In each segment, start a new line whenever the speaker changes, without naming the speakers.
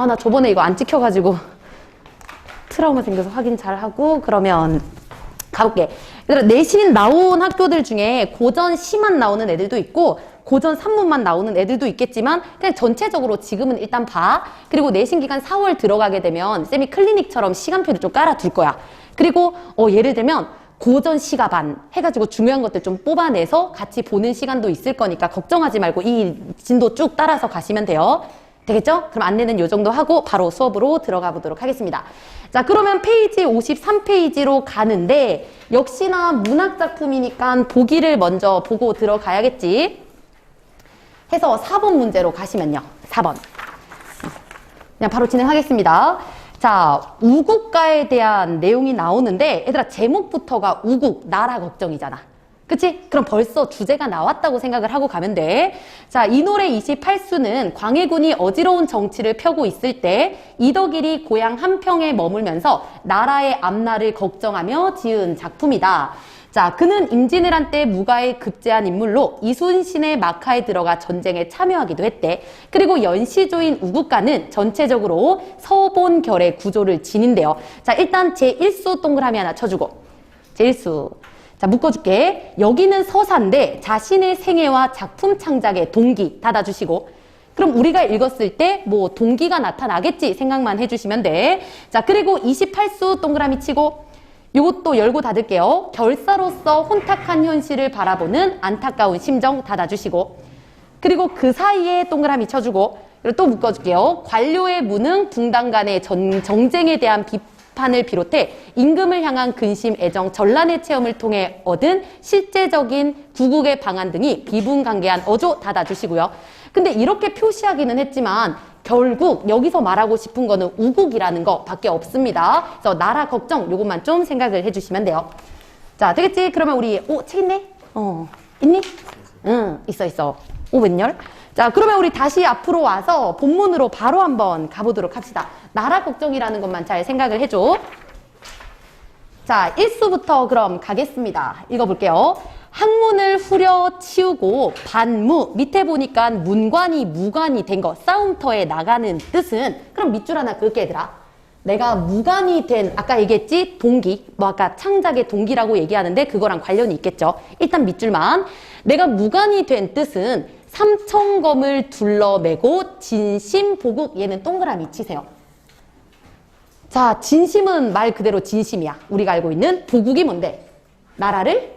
아, 나 저번에 이거 안 찍혀가지고 트라우마 생겨서 확인 잘 하고 그러면 가볼게. 얘들아, 내신 나온 학교들 중에 고전 시만 나오는 애들도 있고 고전 산문만 나오는 애들도 있겠지만 그냥 전체적으로 지금은 일단 봐. 그리고 내신 기간 4월 들어가게 되면 쌤이 클리닉처럼 시간표를 좀 깔아둘 거야. 그리고 예를 들면 고전 시가 반 해가지고 중요한 것들 좀 뽑아내서 같이 보는 시간도 있을 거니까 걱정하지 말고 이 진도 쭉 따라서 가시면 돼요. 되겠죠? 그럼 안내는 요 정도 하고 바로 수업으로 들어가 보도록 하겠습니다. 자, 그러면 페이지 53페이지로 가는데 역시나 문학작품이니까 보기를 먼저 보고 들어가야겠지. 해서 4번 문제로 가시면요. 4번. 그냥 바로 진행하겠습니다. 자, 우국가에 대한 내용이 나오는데 얘들아 제목부터가 우국, 나라 걱정이잖아. 그치? 그럼 벌써 주제가 나왔다고 생각을 하고 가면 돼. 자, 이 노래 28수는 광해군이 어지러운 정치를 펴고 있을 때 이덕일이 고향 한평에 머물면서 나라의 앞날을 걱정하며 지은 작품이다. 자, 그는 임진왜란 때 무가에 급제한 인물로 이순신의 막하에 들어가 전쟁에 참여하기도 했대. 그리고 연시조인 우국가는 전체적으로 서본결의 구조를 지닌대요. 자, 일단 제1수 동그라미 하나 쳐주고. 제1수. 자, 묶어줄게. 여기는 서사인데 자신의 생애와 작품 창작의 동기 닫아주시고. 그럼 우리가 읽었을 때 뭐 동기가 나타나겠지 생각만 해주시면 돼. 자, 그리고 28수 동그라미 치고 요것도 열고 닫을게요. 결사로서 혼탁한 현실을 바라보는 안타까운 심정 닫아주시고 그리고 그 사이에 동그라미 쳐주고 그리고 또 묶어줄게요. 관료의 무능, 붕당 간의 정쟁에 대한 비판을 비롯해 임금을 향한 근심, 애정, 전란의 체험을 통해 얻은 실제적인 구국의 방안 등이 비분관계한 어조 닫아주시고요. 근데 이렇게 표시하기는 했지만 결국 여기서 말하고 싶은 거는 우국이라는 거 밖에 없습니다. 그래서 나라 걱정 요것만 좀 생각을 해주시면 돼요. 자, 되겠지? 그러면 우리 책 있네? 있니? 응, 있어. 웬열? 자, 그러면 우리 다시 앞으로 와서 본문으로 바로 한번 가보도록 합시다. 나라 걱정이라는 것만 잘 생각을 해줘. 자, 1수부터 그럼 가겠습니다. 읽어볼게요. 학문을 후려치우고 반무, 밑에 보니까 문관이 무관이 된 거, 싸움터에 나가는 뜻은, 그럼 밑줄 하나 그을게 얘들아. 내가 무관이 된, 아까 얘기했지? 동기, 뭐 아까 창작의 동기라고 얘기하는데 그거랑 관련이 있겠죠. 일단 밑줄만. 내가 무관이 된 뜻은 삼천검을 둘러매고 진심 보국, 얘는 동그라미 치세요. 자, 진심은 말 그대로 진심이야. 우리가 알고 있는 보국이 뭔데? 나라를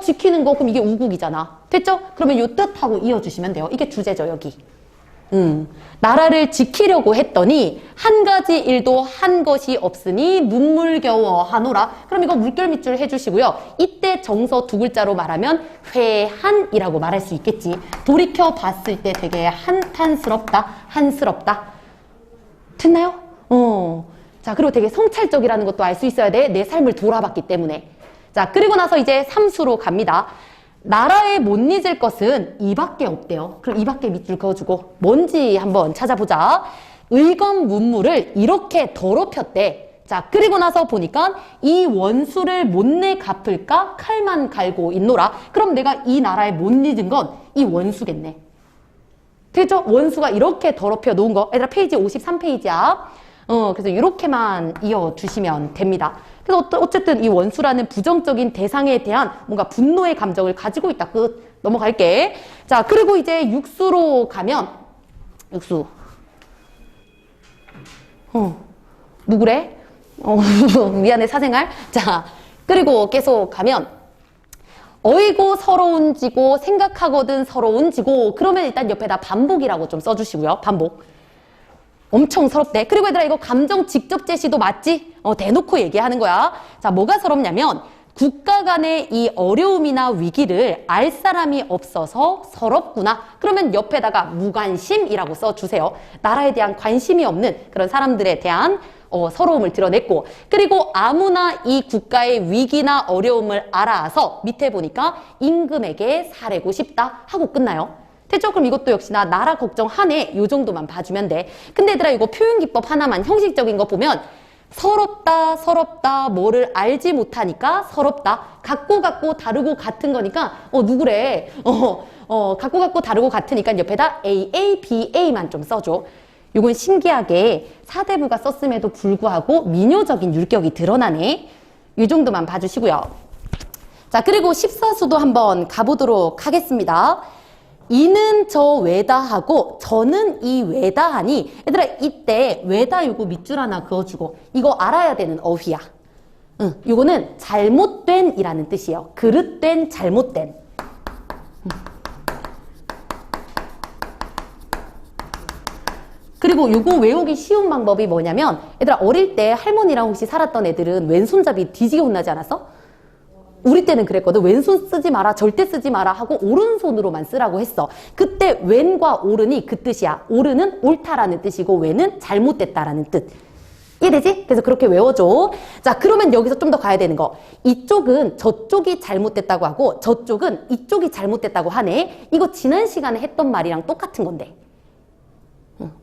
지키는 거. 그럼 이게 우국이잖아. 됐죠? 그러면 요 뜻하고 이어주시면 돼요. 이게 주제죠, 여기. 나라를 지키려고 했더니 한 가지 일도 한 것이 없으니 눈물겨워 하노라. 그럼 이거 물결 밑줄 해주시고요. 이때 정서 두 글자로 말하면 회한이라고 말할 수 있겠지. 돌이켜 봤을 때 되게 한탄스럽다, 한스럽다. 됐나요? 자, 그리고 되게 성찰적이라는 것도 알 수 있어야 돼. 내 삶을 돌아봤기 때문에. 자, 그리고 나서 이제 3수로 갑니다. 나라에 못 잊을 것은 이밖에 없대요. 그럼 이밖에 밑줄 그어주고 뭔지 한번 찾아보자. 의검 문물을 이렇게 더럽혔대. 자, 그리고 나서 보니까 이 원수를 못내 갚을까 칼만 갈고 있노라. 그럼 내가 이 나라에 못 잊은 건 이 원수겠네. 되겠죠? 원수가 이렇게 더럽혀 놓은 거. 얘들아, 페이지 53페이지야. 그래서 이렇게만 이어주시면 됩니다. 그래서 어쨌든 이 원수라는 부정적인 대상에 대한 뭔가 분노의 감정을 가지고 있다. 끝. 넘어갈게. 자, 그리고 이제 6수로 가면 6수. 누구래? 미안해, 사생활. 자, 그리고 계속 가면 어이고 서러운지고 생각하거든 서러운지고 그러면 일단 옆에다 반복이라고 좀 써주시고요. 반복. 엄청 서럽대. 그리고 얘들아 이거 감정 직접 제시도 맞지? 대놓고 얘기하는 거야. 자, 뭐가 서럽냐면 국가 간의 이 어려움이나 위기를 알 사람이 없어서 서럽구나. 그러면 옆에다가 무관심이라고 써주세요. 나라에 대한 관심이 없는 그런 사람들에 대한 서러움을 드러냈고, 그리고 아무나 이 국가의 위기나 어려움을 알아서 밑에 보니까 임금에게 사래고 싶다 하고 끝나요. 됐죠? 그럼 이것도 역시나 나라 걱정 하네. 요 정도만 봐주면 돼. 근데 얘들아 이거 표현기법 하나만 형식적인 거 보면 서럽다, 뭐를 알지 못하니까 서럽다. 같고 다르고 같은 거니까 누구래? 같고 다르고 같으니까 옆에다 A, BA만 좀 써줘. 요건 신기하게 사대부가 썼음에도 불구하고 민요적인 율격이 드러나네. 이 정도만 봐주시고요. 자, 그리고 십사수도 한번 가보도록 하겠습니다. 이는 저 외다하고 저는 이 외다하니, 얘들아 이때 외다 요거 밑줄 하나 그어주고 이거 알아야 되는 어휘야. 요거는 잘못된 이라는 뜻이에요. 그릇된, 잘못된. 그리고 요거 외우기 쉬운 방법이 뭐냐면, 얘들아 어릴 때 할머니랑 혹시 살았던 애들은 왼손잡이 뒤지게 혼나지 않았어? 우리 때는 그랬거든. 왼손 쓰지 마라, 절대 쓰지 마라 하고 오른손으로만 쓰라고 했어. 그때 왼과 오른이 그 뜻이야. 오른은 옳다라는 뜻이고 왼은 잘못됐다라는 뜻. 이해되지? 그래서 그렇게 외워줘. 자, 그러면 여기서 좀 더 가야 되는 거. 이쪽은 저쪽이 잘못됐다고 하고 저쪽은 이쪽이 잘못됐다고 하네. 이거 지난 시간에 했던 말이랑 똑같은 건데.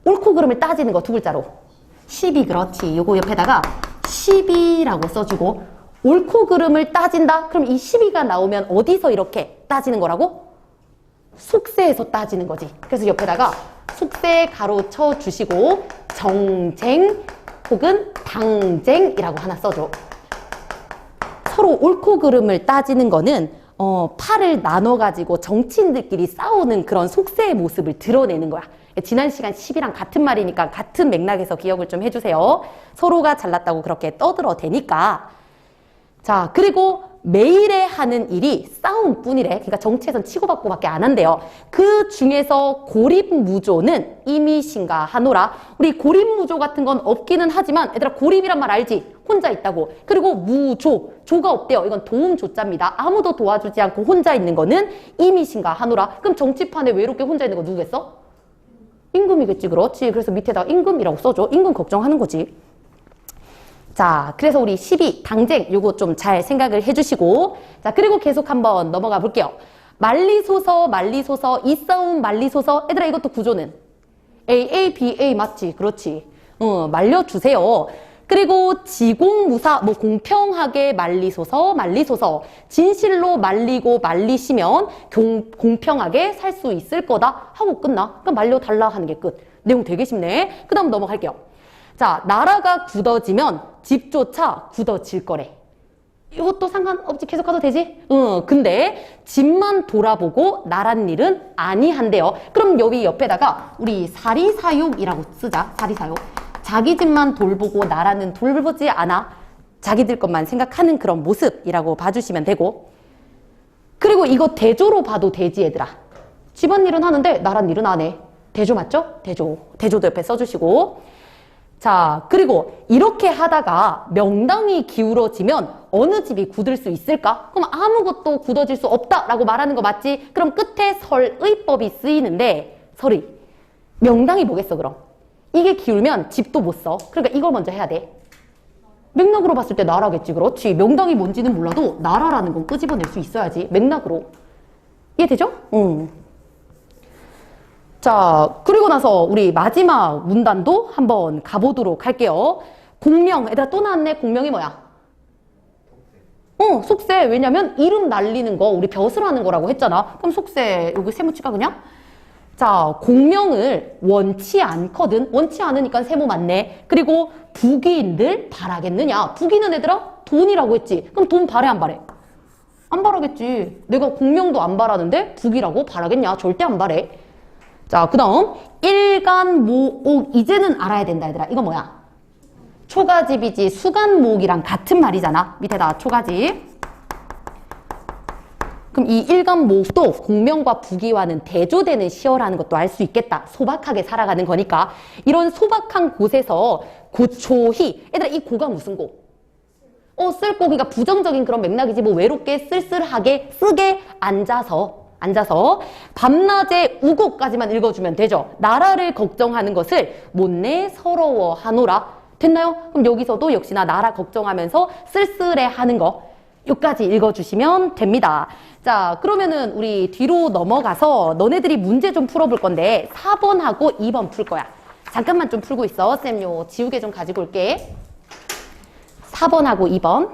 옳고 그름을 따지는 거 두 글자로. 12, 그렇지. 요거 옆에다가 12라고 써주고, 옳고 그름을 따진다? 그럼 이 12가 나오면 어디서 이렇게 따지는 거라고? 속세에서 따지는 거지. 그래서 옆에다가 속세 가로 쳐주시고 정쟁 혹은 당쟁이라고 하나 써줘. 서로 옳고 그름을 따지는 거는 팔을 나눠가지고 정치인들끼리 싸우는 그런 속세의 모습을 드러내는 거야. 지난 시간 10이랑 같은 말이니까 같은 맥락에서 기억을 좀 해주세요. 서로가 잘났다고 그렇게 떠들어대니까. 자, 그리고 매일에 하는 일이 싸움뿐이래. 그러니까 정치에선 치고받고밖에 안 한대요. 그 중에서 고립무조는 이미신가 하노라. 우리 고립무조 같은 건 없기는 하지만 얘들아 고립이란 말 알지? 혼자 있다고. 그리고 무조, 조가 없대요. 이건 도움조자입니다. 아무도 도와주지 않고 혼자 있는 거는 이미신가 하노라. 그럼 정치판에 외롭게 혼자 있는 거 누구겠어? 임금이겠지. 그렇지. 그래서 밑에다 임금이라고 써줘. 임금 걱정하는 거지. 자, 그래서 우리 12, 당쟁 요거 좀 잘 생각을 해주시고, 자, 그리고 계속 한번 넘어가 볼게요. 말리소서, 말리소서, 이 싸움 말리소서. 얘들아 이것도 구조는 A, B, A 맞지? 그렇지. 말려주세요. 그리고 지공무사, 뭐 공평하게 말리소서, 말리소서. 진실로 말리고 말리시면 공평하게 살 수 있을 거다 하고 끝나. 그럼 말려달라 하는 게 끝. 내용 되게 쉽네. 그 다음 넘어갈게요. 자, 나라가 굳어지면 집조차 굳어질 거래. 이것도 상관없지. 계속 가도 되지? 근데 집만 돌아보고 나란 일은 아니한대요. 그럼 여기 옆에다가 우리 사리사욕이라고 쓰자. 사리사욕. 자기 집만 돌보고 나라는 돌보지 않아. 자기들 것만 생각하는 그런 모습이라고 봐주시면 되고. 그리고 이거 대조로 봐도 되지, 얘들아. 집안일은 하는데 나란 일은 안 해. 대조 맞죠? 대조. 대조도 옆에 써주시고. 자, 그리고 이렇게 하다가 명당이 기울어지면 어느 집이 굳을 수 있을까? 그럼 아무것도 굳어질 수 없다라고 말하는 거 맞지? 그럼 끝에 설의법이 쓰이는데 설의. 명당이 뭐겠어 그럼? 이게 기울면 집도 못 써. 그러니까 이걸 먼저 해야 돼. 맥락으로 봤을 때 나라겠지. 그렇지. 명당이 뭔지는 몰라도 나라라는 건 끄집어낼 수 있어야지. 맥락으로. 이해되죠? 자, 그리고 나서 우리 마지막 문단도 한번 가보도록 할게요. 공명. 얘들아 또 나왔네. 공명이 뭐야? 속세. 왜냐면 이름 날리는 거 우리 벼슬 하는 거라고 했잖아. 그럼 속세 여기 세모 칠까 그냥? 자, 공명을 원치 않거든. 원치 않으니까 세모 맞네. 그리고 부귀인들 바라겠느냐. 부귀는 얘들아 돈이라고 했지. 그럼 돈 바래 안 바래? 안 바라겠지. 내가 공명도 안 바라는데 부귀라고 바라겠냐. 절대 안 바래. 자, 그 다음 일간모옥. 이제는 알아야 된다 얘들아. 이거 뭐야? 초가집이지 수간모옥이랑 같은 말이잖아. 밑에다 초가집. 그럼 이 일간모옥도 공명과 부귀와는 대조되는 시어라는 것도 알 수 있겠다. 소박하게 살아가는 거니까. 이런 소박한 곳에서 고초히. 얘들아 이 고가 무슨 고? 쓸고. 그러니까 부정적인 그런 맥락이지. 뭐 외롭게 쓸쓸하게 쓰게 앉아서 밤낮에 우고까지만 읽어주면 되죠. 나라를 걱정하는 것을 못내 서러워하노라. 됐나요? 그럼 여기서도 역시나 나라 걱정하면서 쓸쓸해하는 거 여기까지 읽어주시면 됩니다. 자, 그러면은 우리 뒤로 넘어가서 너네들이 문제 좀 풀어볼 건데 4번하고 2번 풀 거야. 잠깐만 좀 풀고 있어. 쌤 요 지우개 좀 가지고 올게. 4번하고 2번.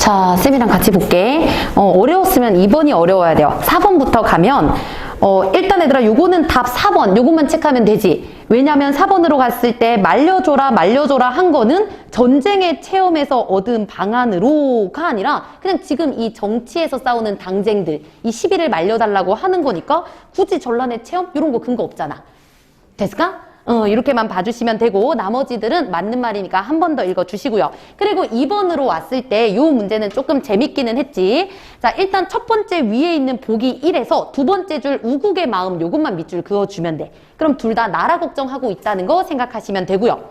자, 쌤이랑 같이 볼게. 어려웠으면 2번이 어려워야 돼요. 4번부터 가면 일단 얘들아 요거는 답 4번 요것만 체크하면 되지. 왜냐면 4번으로 갔을 때 말려줘라 말려줘라 한 거는 전쟁의 체험에서 얻은 방안으로가 아니라 그냥 지금 이 정치에서 싸우는 당쟁들 이 시비를 말려달라고 하는 거니까 굳이 전란의 체험 이런 거 근거 없잖아. 됐을까? 이렇게만 봐주시면 되고 나머지들은 맞는 말이니까 한 번 더 읽어주시고요. 그리고 2번으로 왔을 때 이 문제는 조금 재밌기는 했지. 자, 일단 첫 번째 위에 있는 보기 1에서 두 번째 줄 우국의 마음 요것만 밑줄 그어주면 돼. 그럼 둘 다 나라 걱정하고 있다는 거 생각하시면 되고요.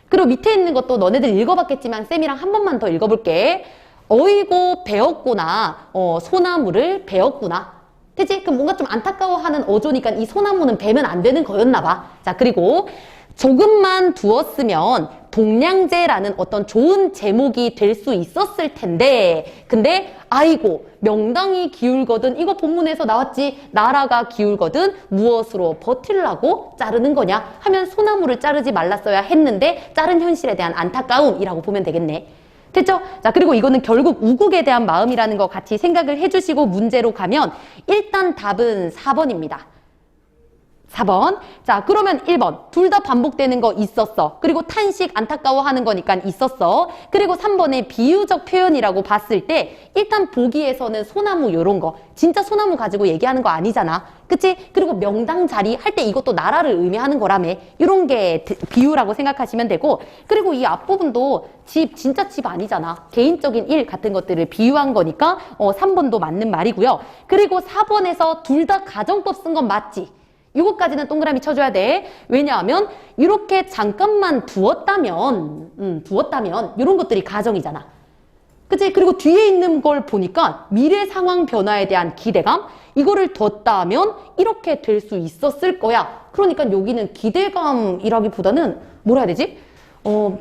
그리고 밑에 있는 것도 너네들 읽어봤겠지만 쌤이랑 한 번만 더 읽어볼게. 어이고 배웠구나. 소나무를 배웠구나. 그치? 그럼 뭔가 좀 안타까워하는 어조니까 이 소나무는 베면 안 되는 거였나 봐. 자, 그리고 조금만 두었으면 동량제라는 어떤 좋은 제목이 될 수 있었을 텐데 근데 아이고 명당이 기울거든 이거 본문에서 나왔지 나라가 기울거든 무엇으로 버틸라고 자르는 거냐 하면 소나무를 자르지 말랐어야 했는데 자른 현실에 대한 안타까움이라고 보면 되겠네. 됐죠? 자, 그리고 이거는 결국 우국에 대한 마음이라는 거 같이 생각을 해주시고 문제로 가면 일단 답은 4번입니다. 4번. 자, 그러면 1번. 둘 다 반복되는 거 있었어. 그리고 탄식 안타까워하는 거니까 있었어. 그리고 3번에 비유적 표현이라고 봤을 때 일단 보기에서는 소나무 요런 거. 진짜 소나무 가지고 얘기하는 거 아니잖아. 그치? 그리고 명당 자리 할 때 이것도 나라를 의미하는 거라며. 이런 게 비유라고 생각하시면 되고 그리고 이 앞부분도 집, 진짜 집 아니잖아. 개인적인 일 같은 것들을 비유한 거니까 3번도 맞는 말이고요. 그리고 4번에서 둘 다 가정법 쓴 건 맞지? 요거까지는 동그라미 쳐줘야 돼. 왜냐하면 이렇게 잠깐만 두었다면 이런 것들이 가정이잖아. 그치? 그리고 뒤에 있는 걸 보니까 미래 상황 변화에 대한 기대감 이거를 뒀다면 이렇게 될 수 있었을 거야. 그러니까 여기는 기대감이라기보다는 뭐라 해야 되지?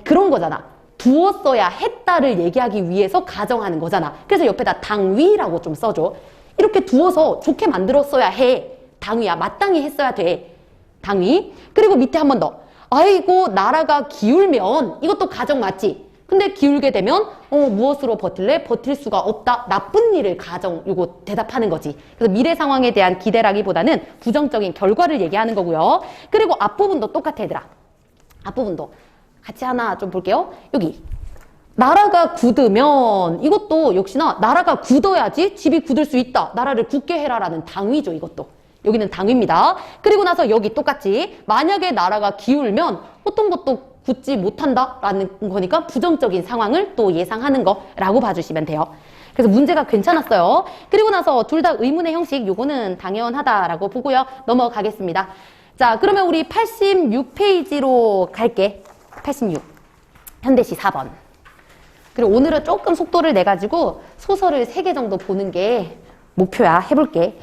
그런 거잖아. 두었어야 했다를 얘기하기 위해서 가정하는 거잖아. 그래서 옆에다 당위라고 좀 써줘. 이렇게 두어서 좋게 만들었어야 해. 당위야. 마땅히 했어야 돼. 당위. 그리고 밑에 한 번 더. 아이고 나라가 기울면 이것도 가정 맞지? 근데 기울게 되면 무엇으로 버틸래? 버틸 수가 없다. 나쁜 일을 가정 이거 대답하는 거지. 그래서 미래 상황에 대한 기대라기보다는 부정적인 결과를 얘기하는 거고요. 그리고 앞부분도 똑같아 얘들아. 앞부분도 같이 하나 좀 볼게요. 여기 나라가 굳으면 이것도 역시나 나라가 굳어야지 집이 굳을 수 있다. 나라를 굳게 해라라는 당위죠. 이것도. 여기는 당위입니다. 그리고 나서 여기 똑같이 만약에 나라가 기울면 어떤 것도 굳지 못한다라는 거니까 부정적인 상황을 또 예상하는 거라고 봐주시면 돼요. 그래서 문제가 괜찮았어요. 그리고 나서 둘 다 의문의 형식 요거는 당연하다라고 보고요. 넘어가겠습니다. 자, 그러면 우리 86페이지로 갈게. 86. 현대시 4번. 그리고 오늘은 조금 속도를 내가지고 소설을 3개 정도 보는 게 목표야. 해볼게.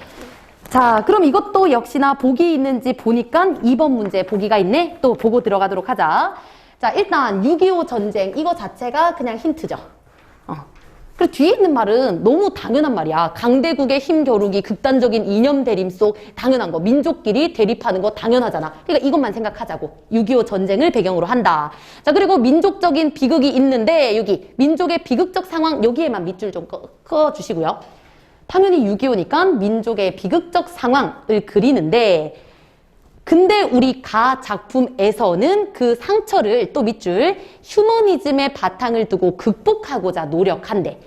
자, 그럼 이것도 역시나 보기 있는지 보니까 2번 문제 보기가 있네. 또 보고 들어가도록 하자. 자, 일단 6.25 전쟁 이거 자체가 그냥 힌트죠. 그리고 뒤에 있는 말은 너무 당연한 말이야. 강대국의 힘겨루기, 극단적인 이념 대림 속 당연한 거. 민족끼리 대립하는 거 당연하잖아. 그러니까 이것만 생각하자고. 6.25 전쟁을 배경으로 한다. 자, 그리고 민족적인 비극이 있는데 여기 민족의 비극적 상황 여기에만 밑줄 좀 그어주시고요. 당연히 6.25니까 민족의 비극적 상황을 그리는데 근데 우리 가 작품에서는 그 상처를 또 밑줄 휴머니즘의 바탕을 두고 극복하고자 노력한대.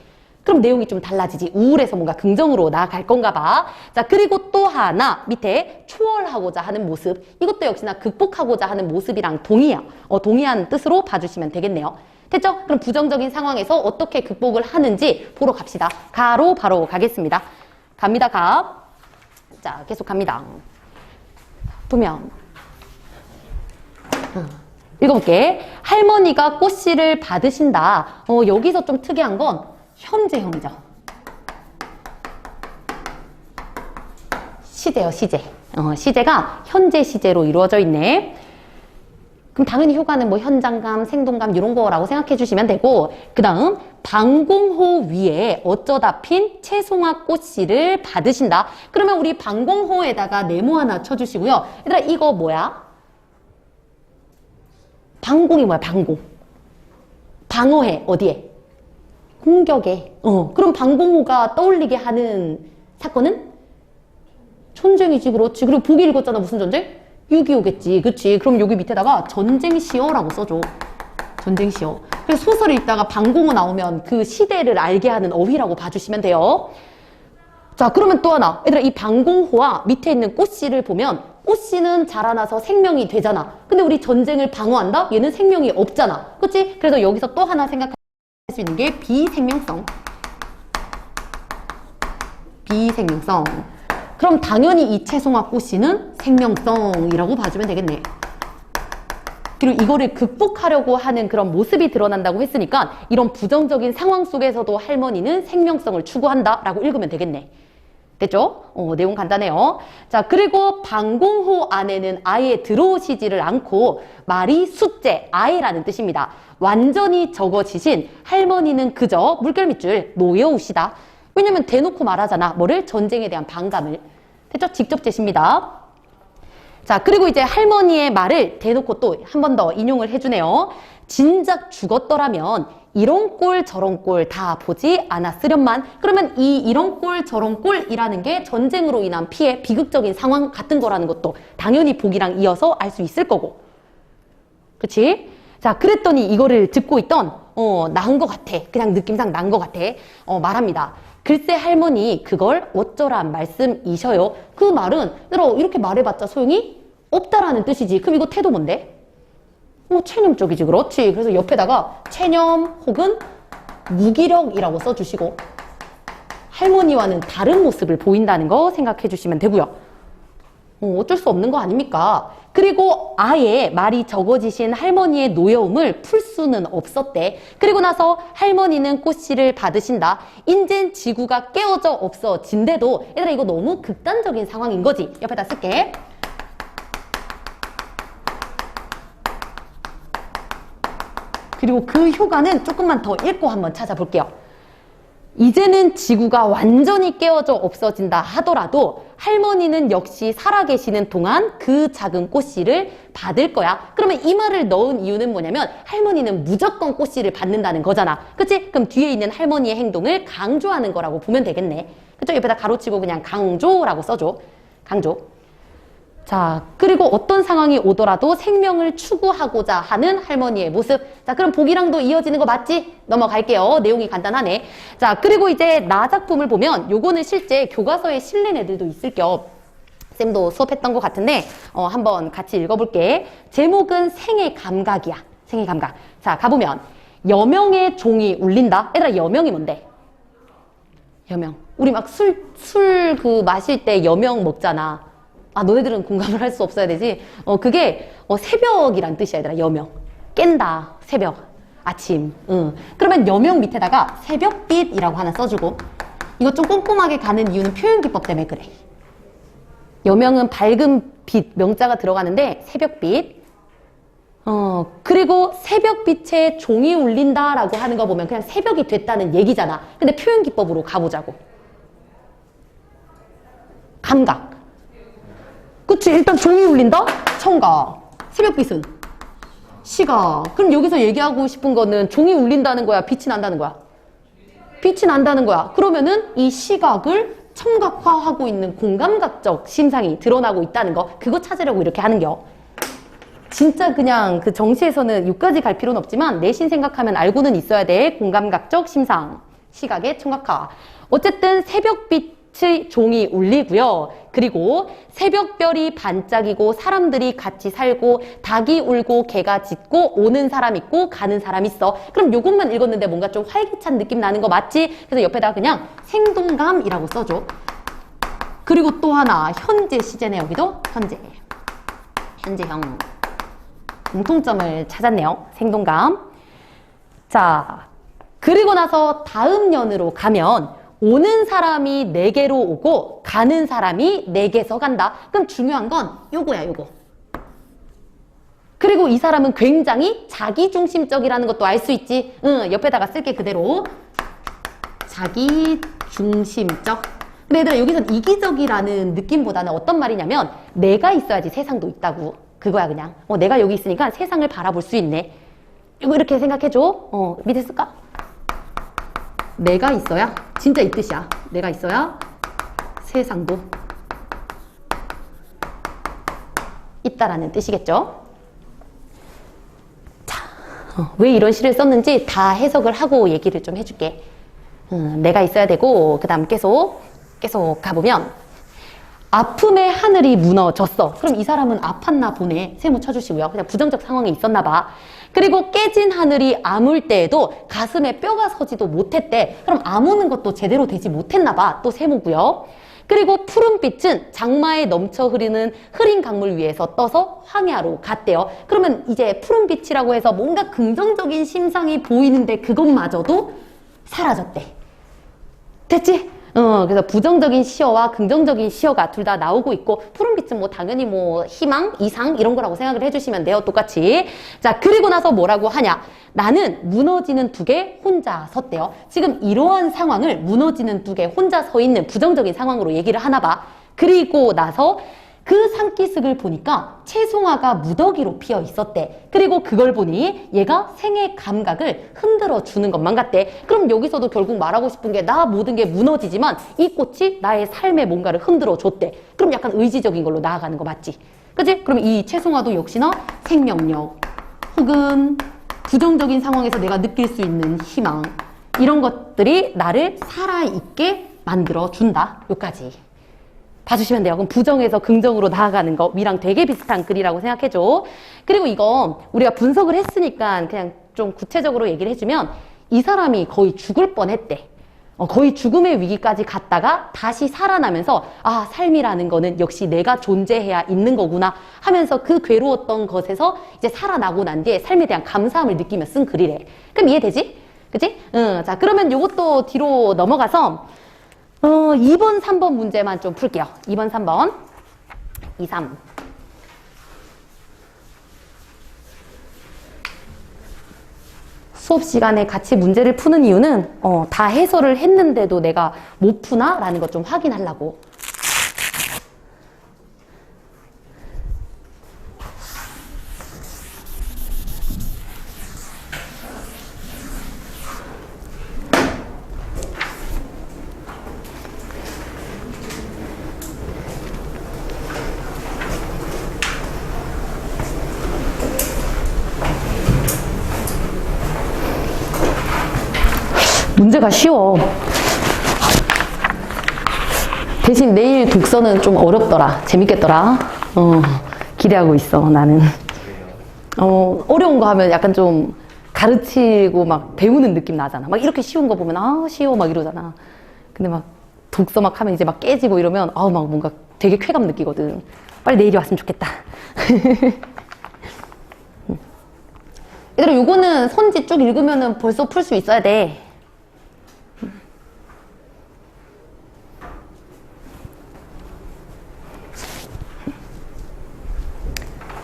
그럼 내용이 좀 달라지지. 우울해서 뭔가 긍정으로 나아갈 건가 봐. 자, 그리고 또 하나 밑에 초월하고자 하는 모습. 이것도 역시나 극복하고자 하는 모습이랑 동의한 뜻으로 봐주시면 되겠네요. 됐죠? 그럼 부정적인 상황에서 어떻게 극복을 하는지 보러 갑시다. 가로 바로 가겠습니다. 갑니다. 가. 자, 계속 갑니다. 보면 읽어볼게. 할머니가 꽃씨를 받으신다. 여기서 좀 특이한 건 현재형이죠. 시제요, 시제. 시제가 현재 시제로 이루어져 있네. 그럼 당연히 효과는 뭐 현장감, 생동감 이런 거라고 생각해 주시면 되고 그 다음 방공호 위에 어쩌다 핀 채송화 꽃씨를 받으신다. 그러면 우리 방공호에다가 네모 하나 쳐주시고요. 얘들아 이거 뭐야? 방공이 뭐야? 방공. 방어해. 어디에? 공격에. 그럼 방공호가 떠올리게 하는 사건은? 전쟁이지, 그렇지. 그리고 보기 읽었잖아. 무슨 전쟁? 6.25겠지. 그치. 그럼 여기 밑에다가 전쟁시어라고 써줘. 전쟁시어. 그래서 소설 읽다가 방공호 나오면 그 시대를 알게 하는 어휘라고 봐주시면 돼요. 자, 그러면 또 하나. 얘들아, 이 방공호와 밑에 있는 꽃씨를 보면 꽃씨는 자라나서 생명이 되잖아. 근데 우리 전쟁을 방어한다? 얘는 생명이 없잖아. 그치? 그래서 여기서 또 하나 생각할 수 있는 게 비생명성. 비생명성. 그럼 당연히 이 채송화 꽃씨는 생명성이라고 봐주면 되겠네. 그리고 이거를 극복하려고 하는 그런 모습이 드러난다고 했으니까 이런 부정적인 상황 속에서도 할머니는 생명성을 추구한다라고 읽으면 되겠네. 됐죠? 내용 간단해요. 자, 그리고 방공호 안에는 아예 들어오시지를 않고 말이 숫제, 아예라는 뜻입니다. 완전히 적어지신 할머니는 그저 물결 밑줄 놓여오시다. 왜냐면 대놓고 말하잖아. 뭐를? 전쟁에 대한 반감을. 됐죠? 직접 제시입니다. 자, 그리고 이제 할머니의 말을 대놓고 또 한 번 더 인용을 해주네요. 진작 죽었더라면 이런 꼴 저런 꼴 다 보지 않았으련만. 그러면 이 이런 꼴 저런 꼴이라는 게 전쟁으로 인한 피해, 비극적인 상황 같은 거라는 것도 당연히 보기랑 이어서 알 수 있을 거고. 그치? 자, 그랬더니 이거를 듣고 있던 난 것 같아. 그냥 느낌상 난 것 같아. 말합니다. 글쎄 할머니 그걸 어쩌란 말씀이셔요. 그 말은 이렇게 말해봤자 소용이 없다라는 뜻이지. 그럼 이거 태도 뭔데? 체념적이지. 그렇지. 그래서 옆에다가 체념 혹은 무기력이라고 써주시고 할머니와는 다른 모습을 보인다는 거 생각해 주시면 되고요. 어쩔 수 없는 거 아닙니까? 그리고 아예 말이 적어지신 할머니의 노여움을 풀 수는 없었대. 그리고 나서 할머니는 꽃씨를 받으신다. 인젠 지구가 깨어져 없어진대도. 얘들아, 이거 너무 극단적인 상황인 거지. 옆에다 쓸게. 그리고 그 효과는 조금만 더 읽고 한번 찾아볼게요. 이제는 지구가 완전히 깨어져 없어진다 하더라도 할머니는 역시 살아계시는 동안 그 작은 꽃씨를 받을 거야. 그러면 이 말을 넣은 이유는 뭐냐면 할머니는 무조건 꽃씨를 받는다는 거잖아. 그치? 그럼 뒤에 있는 할머니의 행동을 강조하는 거라고 보면 되겠네. 그쵸? 옆에다 가로치고 그냥 강조라고 써줘. 강조. 자, 그리고 어떤 상황이 오더라도 생명을 추구하고자 하는 할머니의 모습. 자, 그럼 보기랑도 이어지는 거 맞지? 넘어갈게요. 내용이 간단하네. 자, 그리고 이제 나 작품을 보면 요거는 실제 교과서에 실린 애들도 있을 겸 쌤도 수업했던 것 같은데 한번 같이 읽어볼게. 제목은 생의 감각이야. 생의 감각. 자, 가보면 여명의 종이 울린다. 얘들아, 여명이 뭔데? 여명. 우리 막 술 마실 때 여명 먹잖아. 아, 너네들은 공감을 할 수 없어야 되지. 그게 새벽이란 뜻이야, 얘들아. 여명. 깬다. 새벽. 아침. 그러면 여명 밑에다가 새벽빛이라고 하나 써주고. 이거 좀 꼼꼼하게 가는 이유는 표현기법 때문에 그래. 여명은 밝은 빛, 명자가 들어가는데 새벽빛. 그리고 새벽빛에 종이 울린다라고 하는 거 보면 그냥 새벽이 됐다는 얘기잖아. 근데 표현기법으로 가보자고. 감각. 그치? 일단 종이 울린다? 청각. 새벽빛은? 시각. 그럼 여기서 얘기하고 싶은 거는 종이 울린다는 거야? 빛이 난다는 거야? 빛이 난다는 거야. 그러면은 이 시각을 청각화하고 있는 공감각적 심상이 드러나고 있다는 거. 그거 찾으려고 이렇게 하는겨. 진짜 그냥 그 정시에서는 6까지 갈 필요는 없지만 내신 생각하면 알고는 있어야 돼. 공감각적 심상. 시각의 청각화. 어쨌든 새벽빛 종이 울리고요. 그리고 새벽별이 반짝이고 사람들이 같이 살고 닭이 울고 개가 짖고 오는 사람 있고 가는 사람 있어. 그럼 요것만 읽었는데 뭔가 좀 활기찬 느낌 나는 거 맞지? 그래서 옆에다 그냥 생동감이라고 써줘. 그리고 또 하나 현재 시제네. 여기도 현재. 현재형. 공통점을 찾았네요. 생동감. 자, 그리고 나서 다음 년으로 가면 오는 사람이 내게로 오고 가는 사람이 내게서 간다. 그럼 중요한 건 요거야, 요거. 그리고 이 사람은 굉장히 자기중심적이라는 것도 알 수 있지. 옆에다가 쓸게 그대로. 자기중심적. 근데 얘들아, 여기선 이기적이라는 느낌보다는 어떤 말이냐면 내가 있어야지 세상도 있다고. 그거야 그냥. 내가 여기 있으니까 세상을 바라볼 수 있네. 이거 이렇게 생각해줘. 밑에 쓸까? 내가 있어야 진짜 이 뜻이야. 내가 있어야 세상도 있다라는 뜻이겠죠. 자, 왜 이런 시를 썼는지 다 해석을 하고 얘기를 좀 해줄게. 내가 있어야 되고 그 다음 계속 가보면 아픔의 하늘이 무너졌어. 그럼 이 사람은 아팠나 보네. 세모 쳐주시고요. 그냥 부정적 상황이 있었나 봐. 그리고 깨진 하늘이 아물 때에도 가슴에 뼈가 서지도 못했대. 그럼 아무는 것도 제대로 되지 못했나 봐. 또 세모고요. 그리고 푸른 빛은 장마에 넘쳐 흐르는 흐린 강물 위에서 떠서 황야로 갔대요. 그러면 이제 푸른 빛이라고 해서 뭔가 긍정적인 심상이 보이는데 그것마저도 사라졌대. 됐지? 그래서 부정적인 시어와 긍정적인 시어가 둘 다 나오고 있고, 푸른빛은 뭐 당연히 뭐 희망, 이상 이런 거라고 생각을 해주시면 돼요. 똑같이. 자, 그리고 나서 뭐라고 하냐? 나는 무너지는 둑에 혼자 섰대요. 지금 이러한 상황을 무너지는 둑에 혼자 서 있는 부정적인 상황으로 얘기를 하나 봐. 그리고 나서 그 산기슭을 보니까 채송화가 무더기로 피어 있었대. 그리고 그걸 보니 얘가 생의 감각을 흔들어 주는 것만 같대. 그럼 여기서도 결국 말하고 싶은 게 나 모든 게 무너지지만 이 꽃이 나의 삶의 뭔가를 흔들어 줬대. 그럼 약간 의지적인 걸로 나아가는 거 맞지? 그치? 그럼 이 채송화도 역시나 생명력 혹은 부정적인 상황에서 내가 느낄 수 있는 희망, 이런 것들이 나를 살아있게 만들어 준다. 여기까지 봐주시면 돼요. 그럼 부정에서 긍정으로 나아가는 거 위랑 되게 비슷한 글이라고 생각해줘. 그리고 이거 우리가 분석을 했으니까 그냥 좀 구체적으로 얘기를 해주면, 이 사람이 거의 죽을 뻔했대. 거의 죽음의 위기까지 갔다가 다시 살아나면서 아, 삶이라는 거는 역시 내가 존재해야 있는 거구나 하면서 그 괴로웠던 것에서 이제 살아나고 난 뒤에 삶에 대한 감사함을 느끼며 쓴 글이래. 그럼 이해되지? 그치? 자, 그러면 요것도 뒤로 넘어가서 2번, 3번 문제만 좀 풀게요. 2번, 3번. 2, 3. 수업 시간에 같이 문제를 푸는 이유는 다 해설을 했는데도 내가 못 푸나? 라는 것 좀 확인하려고. 문제가 쉬워. 대신 내일 독서는 좀 어렵더라. 재밌겠더라. 기대하고 있어, 나는. 어려운 거 하면 약간 좀 가르치고 막 배우는 느낌 나잖아. 막 이렇게 쉬운 거 보면 아, 쉬워 막 이러잖아. 근데 막 독서 막 하면 이제 막 깨지고 이러면 막 뭔가 되게 쾌감 느끼거든. 빨리 내일이 왔으면 좋겠다. 얘들아, 요거는 선지 쭉 읽으면은 벌써 풀 수 있어야 돼.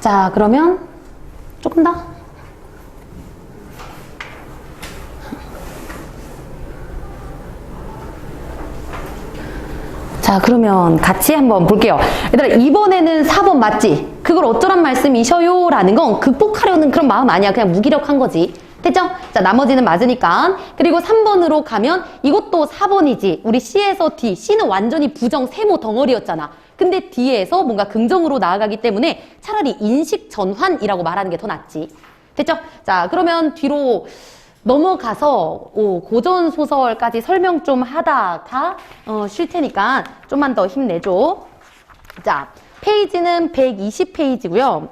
자, 그러면 조금 더. 자, 그러면 같이 한번 볼게요. 얘들아, 이번에는 4번 맞지? 그걸 어쩌란 말씀이셔요? 라는 건 극복하려는 그런 마음 아니야. 그냥 무기력한 거지. 됐죠? 자, 나머지는 맞으니까. 그리고 3번으로 가면 이것도 4번이지. 우리 C에서 D. C는 완전히 부정 세모 덩어리였잖아. 근데 D에서 뭔가 긍정으로 나아가기 때문에 차라리 인식 전환이라고 말하는 게 더 낫지. 됐죠? 자, 그러면 뒤로 넘어가서 고전 소설까지 설명 좀 하다가 쉴 테니까 좀만 더 힘내줘. 자, 페이지는 120페이지고요.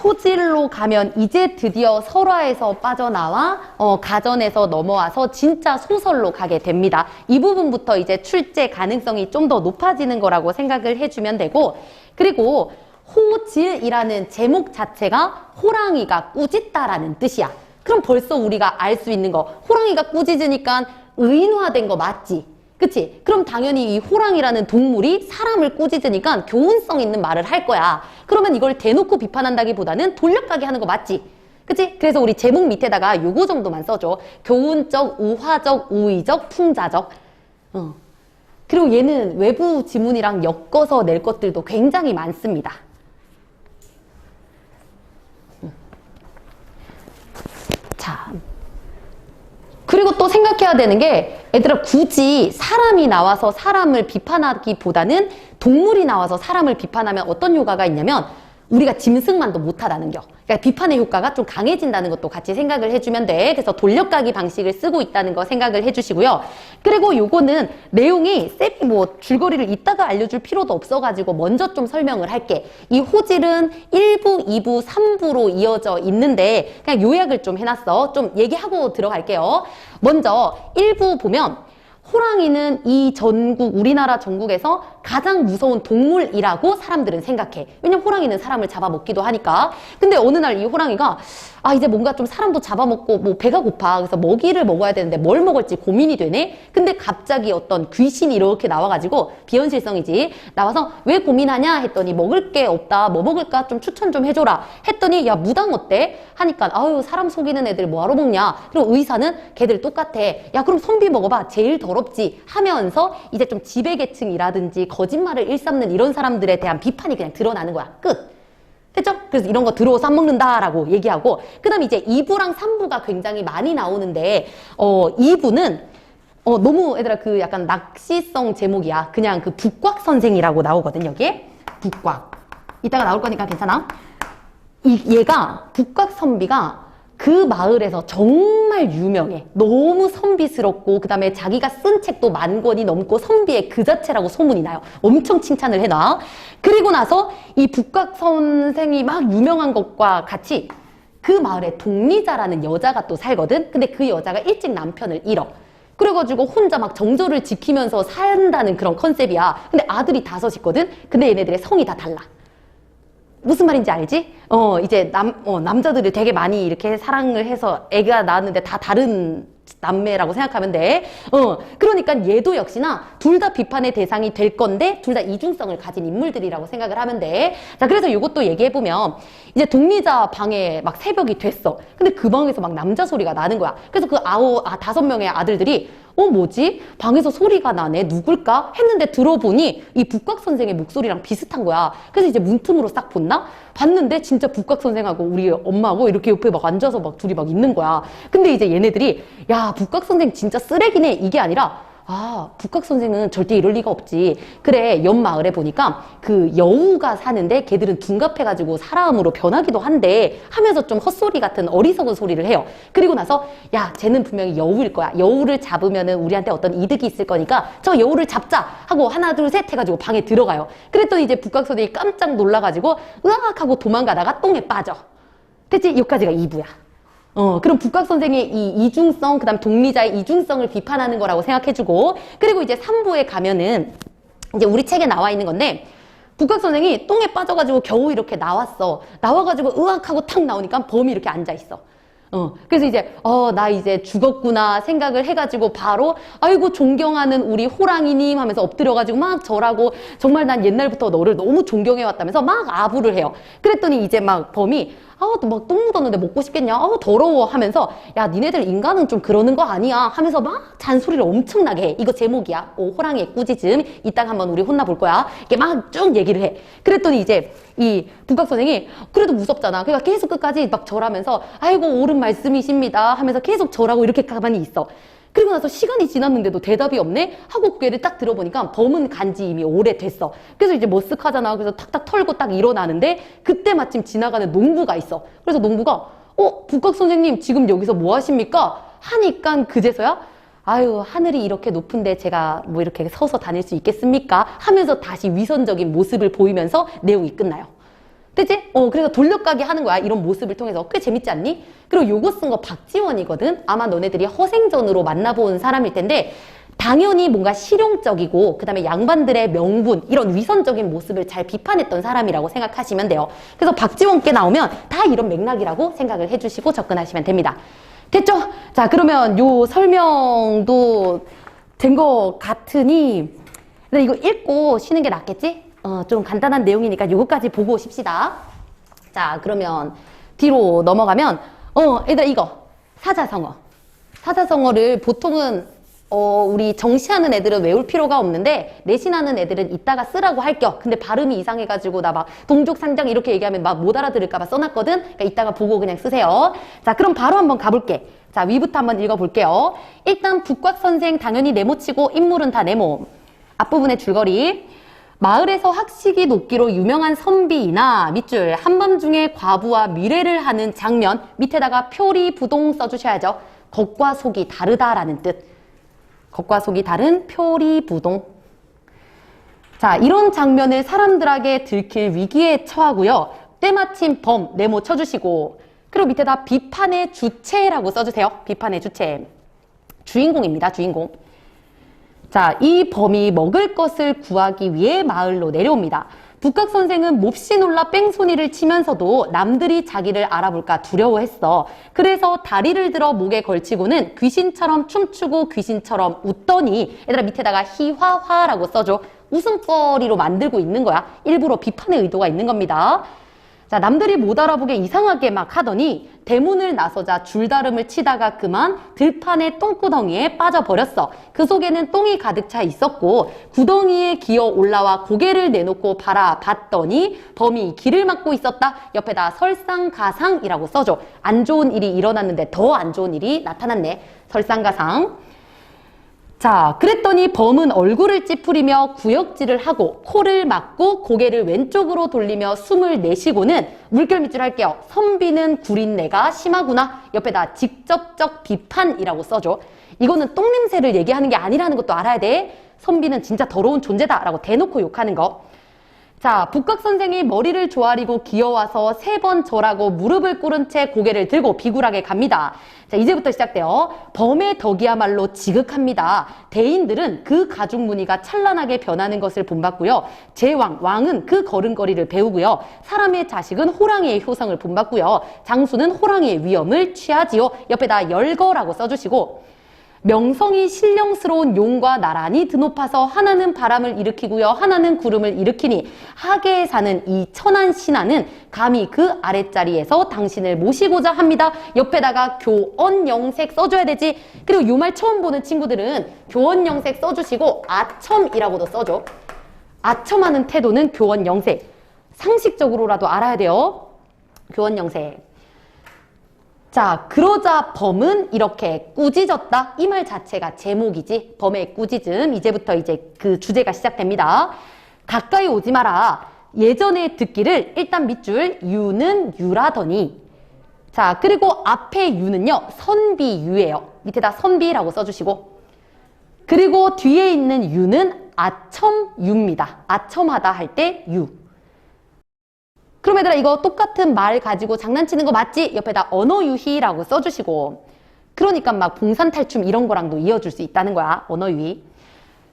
호질로 가면 이제 드디어 설화에서 빠져나와 가전에서 넘어와서 진짜 소설로 가게 됩니다. 이 부분부터 이제 출제 가능성이 좀 더 높아지는 거라고 생각을 해주면 되고, 그리고 호질이라는 제목 자체가 호랑이가 꾸짖다라는 뜻이야. 그럼 벌써 우리가 알 수 있는 거, 호랑이가 꾸짖으니까 의인화된 거 맞지? 그치? 그럼 당연히 이 호랑이라는 동물이 사람을 꾸짖으니까 교훈성 있는 말을 할 거야. 그러면 이걸 대놓고 비판한다기보다는 돌려가게 하는 거 맞지? 그치? 그래서 우리 제목 밑에다가 요거 정도만 써줘. 교훈적, 우화적, 우의적, 풍자적. 그리고 얘는 외부 지문이랑 엮어서 낼 것들도 굉장히 많습니다. 자, 그리고 또 생각해야 되는 게 얘들아 굳이 사람이 나와서 사람을 비판하기보다는 동물이 나와서 사람을 비판하면 어떤 효과가 있냐면 우리가 짐승만도 못하다는 거. 그러니까 비판의 효과가 좀 강해진다는 것도 같이 생각을 해주면 돼. 그래서 돌려가기 방식을 쓰고 있다는 거 생각을 해주시고요. 그리고 요거는 내용이 쌤이 뭐 줄거리를 이따가 알려줄 필요도 없어가지고 먼저 좀 설명을 할게. 이 호질은 1부, 2부, 3부로 이어져 있는데 그냥 요약을 좀 해놨어. 좀 얘기하고 들어갈게요. 먼저 1부 보면 호랑이는 이 전국, 우리나라 전국에서 가장 무서운 동물이라고 사람들은 생각해. 왜냐면 호랑이는 사람을 잡아먹기도 하니까. 근데 어느 날 이 호랑이가 이제 뭔가 좀 사람도 잡아먹고 뭐 배가 고파. 그래서 먹이를 먹어야 되는데 뭘 먹을지 고민이 되네. 근데 갑자기 어떤 귀신이 이렇게 나와가지고 비현실성이지. 나와서 왜 고민하냐 했더니 먹을 게 없다. 뭐 먹을까 좀 추천 좀 해줘라. 했더니 야 무당 어때? 하니까 아유 사람 속이는 애들 뭐하러 먹냐. 그리고 의사는 걔들 똑같아. 야 그럼 선비 먹어봐. 제일 더럽지. 하면서 이제 좀 지배계층이라든지 거짓말을 일삼는 이런 사람들에 대한 비판이 그냥 드러나는 거야. 끝. 됐죠? 그래서 이런 거 들어서 안 먹는다라고 얘기하고 그 다음에 이제 2부랑 3부가 굉장히 많이 나오는데 2부는 너무 얘들아 그 약간 낚시성 제목이야. 그냥 그 북곽선생이라고 나오거든 여기에. 북곽. 이따가 나올 거니까 괜찮아. 얘가 북곽선비가 그 마을에서 정말 유명해. 너무 선비스럽고 그 다음에 자기가 쓴 책도 10,000권이 넘고 선비의 그 자체라고 소문이 나요. 엄청 칭찬을 해놔. 그리고 나서 이 북곽선생이 막 유명한 것과 같이 그 마을에 동리자라는 여자가 또 살거든. 근데 그 여자가 일찍 남편을 잃어. 그래가지고 혼자 막 정조를 지키면서 산다는 그런 컨셉이야. 근데 아들이 5 있거든. 근데 얘네들의 성이 다 달라. 무슨 말인지 알지? 이제 남자들을 되게 많이 이렇게 사랑을 해서 애가 낳았는데 다 다른 남매라고 생각하면 돼. 그러니까 얘도 역시나 둘 다 비판의 대상이 될 건데 둘 다 이중성을 가진 인물들이라고 생각을 하면 돼. 자, 그래서 이것도 얘기해보면 이제 동리자 방에 막 새벽이 됐어. 근데 그 방에서 막 남자 소리가 나는 거야. 그래서 그 5명의 아들들이 뭐지? 방에서 소리가 나네. 누굴까? 했는데 들어보니 이 북곽 선생의 목소리랑 비슷한 거야. 그래서 이제 문틈으로 싹 봤나? 봤는데 진짜 북곽 선생하고 우리 엄마하고 이렇게 옆에 막 앉아서 막 둘이 막 있는 거야. 근데 이제 얘네들이 야, 북곽 선생 진짜 쓰레기네. 이게 아니라 북곽 선생은 절대 이럴 리가 없지. 그래, 옆 마을에 보니까 그 여우가 사는데 걔들은 둔갑해가지고 사람으로 변하기도 한데 하면서 좀 헛소리 같은 어리석은 소리를 해요. 그리고 나서 야, 쟤는 분명히 여우일 거야. 여우를 잡으면은 우리한테 어떤 이득이 있을 거니까 저 여우를 잡자 하고 하나 둘 셋 해가지고 방에 들어가요. 그랬더니 이제 북곽 선생이 깜짝 놀라가지고 으악 하고 도망가다가 똥에 빠져. 됐지? 여기까지가 2부야. 그럼 북곽 선생의 이 이중성, 그 다음 동리자의 이중성을 비판하는 거라고 생각해주고, 그리고 이제 3부에 가면은, 이제 우리 책에 나와 있는 건데, 북곽 선생이 똥에 빠져가지고 겨우 이렇게 나왔어. 나와가지고 으악 하고 탁 나오니까 범이 이렇게 앉아있어. 그래서 이제, 나 이제 죽었구나 생각을 해가지고 바로, 아이고, 존경하는 우리 호랑이님 하면서 엎드려가지고 막 절하고, 정말 난 옛날부터 너를 너무 존경해왔다면서 막 아부를 해요. 그랬더니 이제 막 범이, 막 똥 묻었는데 먹고 싶겠냐? 더러워 하면서 야, 니네들 인간은 좀 그러는 거 아니야? 하면서 막 잔소리를 엄청나게 해. 이거 제목이야. 호랑이의 꾸짖음. 이따가 한번 우리 혼나볼 거야. 이렇게 막 쭉 얘기를 해. 그랬더니 이제 이 북곽 선생이 그래도 무섭잖아. 그러니까 계속 끝까지 막 절하면서 아이고 옳은 말씀이십니다 하면서 계속 절하고 이렇게 가만히 있어. 그리고 나서 시간이 지났는데도 대답이 없네? 하고 고개를 딱 들어보니까 범은 간지 이미 오래됐어. 그래서 이제 머쓱하잖아. 그래서 탁탁 털고 딱 일어나는데 그때 마침 지나가는 농부가 있어. 그래서 농부가 북곽 선생님 지금 여기서 뭐 하십니까? 하니까 그제서야 아유, 하늘이 이렇게 높은데 제가 뭐 이렇게 서서 다닐 수 있겠습니까? 하면서 다시 위선적인 모습을 보이면서 내용이 끝나요. 됐지? 그래서 돌려가기 하는 거야. 이런 모습을 통해서. 꽤 재밌지 않니? 그리고 요거 쓴 거 박지원이거든? 아마 너네들이 허생전으로 만나본 사람일 텐데, 당연히 뭔가 실용적이고, 그 다음에 양반들의 명분, 이런 위선적인 모습을 잘 비판했던 사람이라고 생각하시면 돼요. 그래서 박지원께 나오면 다 이런 맥락이라고 생각을 해주시고 접근하시면 됩니다. 됐죠? 자, 그러면 요 설명도 된 거 같으니, 근데 이거 읽고 쉬는 게 낫겠지? 좀 간단한 내용이니까 요거까지 보고 쉽시다. 자, 그러면 뒤로 넘어가면 얘들아 이거 사자성어. 사자성어를 보통은 우리 정시하는 애들은 외울 필요가 없는데 내신하는 애들은 이따가 쓰라고 할겨. 근데 발음이 이상해가지고 나 막 동족상장 이렇게 얘기하면 막 못 알아들을까봐 써놨거든. 그러니까 이따가 보고 그냥 쓰세요. 자, 그럼 바로 한번 가볼게. 자, 위부터 한번 읽어볼게요. 일단 북곽선생 당연히 네모치고 인물은 다 네모. 앞부분의 줄거리. 마을에서 학식이 높기로 유명한 선비이나 밑줄 한밤중에 과부와 미래를 하는 장면 밑에다가 표리부동 써주셔야죠. 겉과 속이 다르다라는 뜻. 겉과 속이 다른 표리부동. 자, 이런 장면을 사람들에게 들킬 위기에 처하고요. 때마침 범 네모 쳐주시고 그리고 밑에다 비판의 주체라고 써주세요. 비판의 주체. 주인공입니다. 주인공. 자, 이 범이 먹을 것을 구하기 위해 마을로 내려옵니다. 북각선생은 몹시 놀라 뺑소니를 치면서도 남들이 자기를 알아볼까 두려워했어. 그래서 다리를 들어 목에 걸치고는 귀신처럼 춤추고 귀신처럼 웃더니 얘들아 밑에다가 히화화라고 써줘. 웃음거리로 만들고 있는 거야. 일부러 비판의 의도가 있는 겁니다. 자, 남들이 못 알아보게 이상하게 막 하더니 대문을 나서자 줄다름을 치다가 그만 들판의 똥구덩이에 빠져버렸어. 그 속에는 똥이 가득 차 있었고 구덩이에 기어 올라와 고개를 내놓고 바라봤더니 범이 길을 막고 있었다. 옆에다 설상가상이라고 써줘. 안 좋은 일이 일어났는데 더 안 좋은 일이 나타났네. 설상가상. 자, 그랬더니 범은 얼굴을 찌푸리며 구역질을 하고 코를 막고 고개를 왼쪽으로 돌리며 숨을 내쉬고는 물결 밑줄 할게요. 선비는 구린내가 심하구나. 옆에다 직접적 비판이라고 써줘. 이거는 똥냄새를 얘기하는 게 아니라는 것도 알아야 돼. 선비는 진짜 더러운 존재다 라고 대놓고 욕하는 거. 자, 북각선생이 머리를 조아리고 기어와서 3번 절하고 무릎을 꿇은 채 고개를 들고 비굴하게 갑니다. 자, 이제부터 시작돼요. 범의 덕이야말로 지극합니다. 대인들은 그 가죽 무늬가 찬란하게 변하는 것을 본받고요. 제왕, 왕은 그 걸음걸이를 배우고요. 사람의 자식은 호랑이의 효성을 본받고요. 장수는 호랑이의 위엄을 취하지요. 옆에다 열거라고 써주시고 명성이 신령스러운 용과 나란히 드높아서 하나는 바람을 일으키고요. 하나는 구름을 일으키니 하계에 사는 이 천한 신하는 감히 그 아랫자리에서 당신을 모시고자 합니다. 옆에다가 교언영색 써줘야 되지. 그리고 이 말 처음 보는 친구들은 교언영색 써주시고 아첨이라고도 써줘. 아첨하는 태도는 교언영색. 상식적으로라도 알아야 돼요. 교언영색. 자, 그러자 범은 이렇게 꾸짖었다. 이 말 자체가 제목이지. 범의 꾸짖음. 이제부터 이제 그 주제가 시작됩니다. 가까이 오지 마라. 예전에 듣기를 일단 밑줄 유는 유라더니. 자, 그리고 앞에 유는요. 선비유예요. 밑에다 선비라고 써주시고. 그리고 뒤에 있는 유는 아첨유입니다. 아첨하다 할 때 유. 그럼 얘들아 이거 똑같은 말 가지고 장난치는 거 맞지? 옆에다 언어유희라고 써주시고 그러니까 막 봉산탈춤 이런 거랑도 이어줄 수 있다는 거야. 언어유희.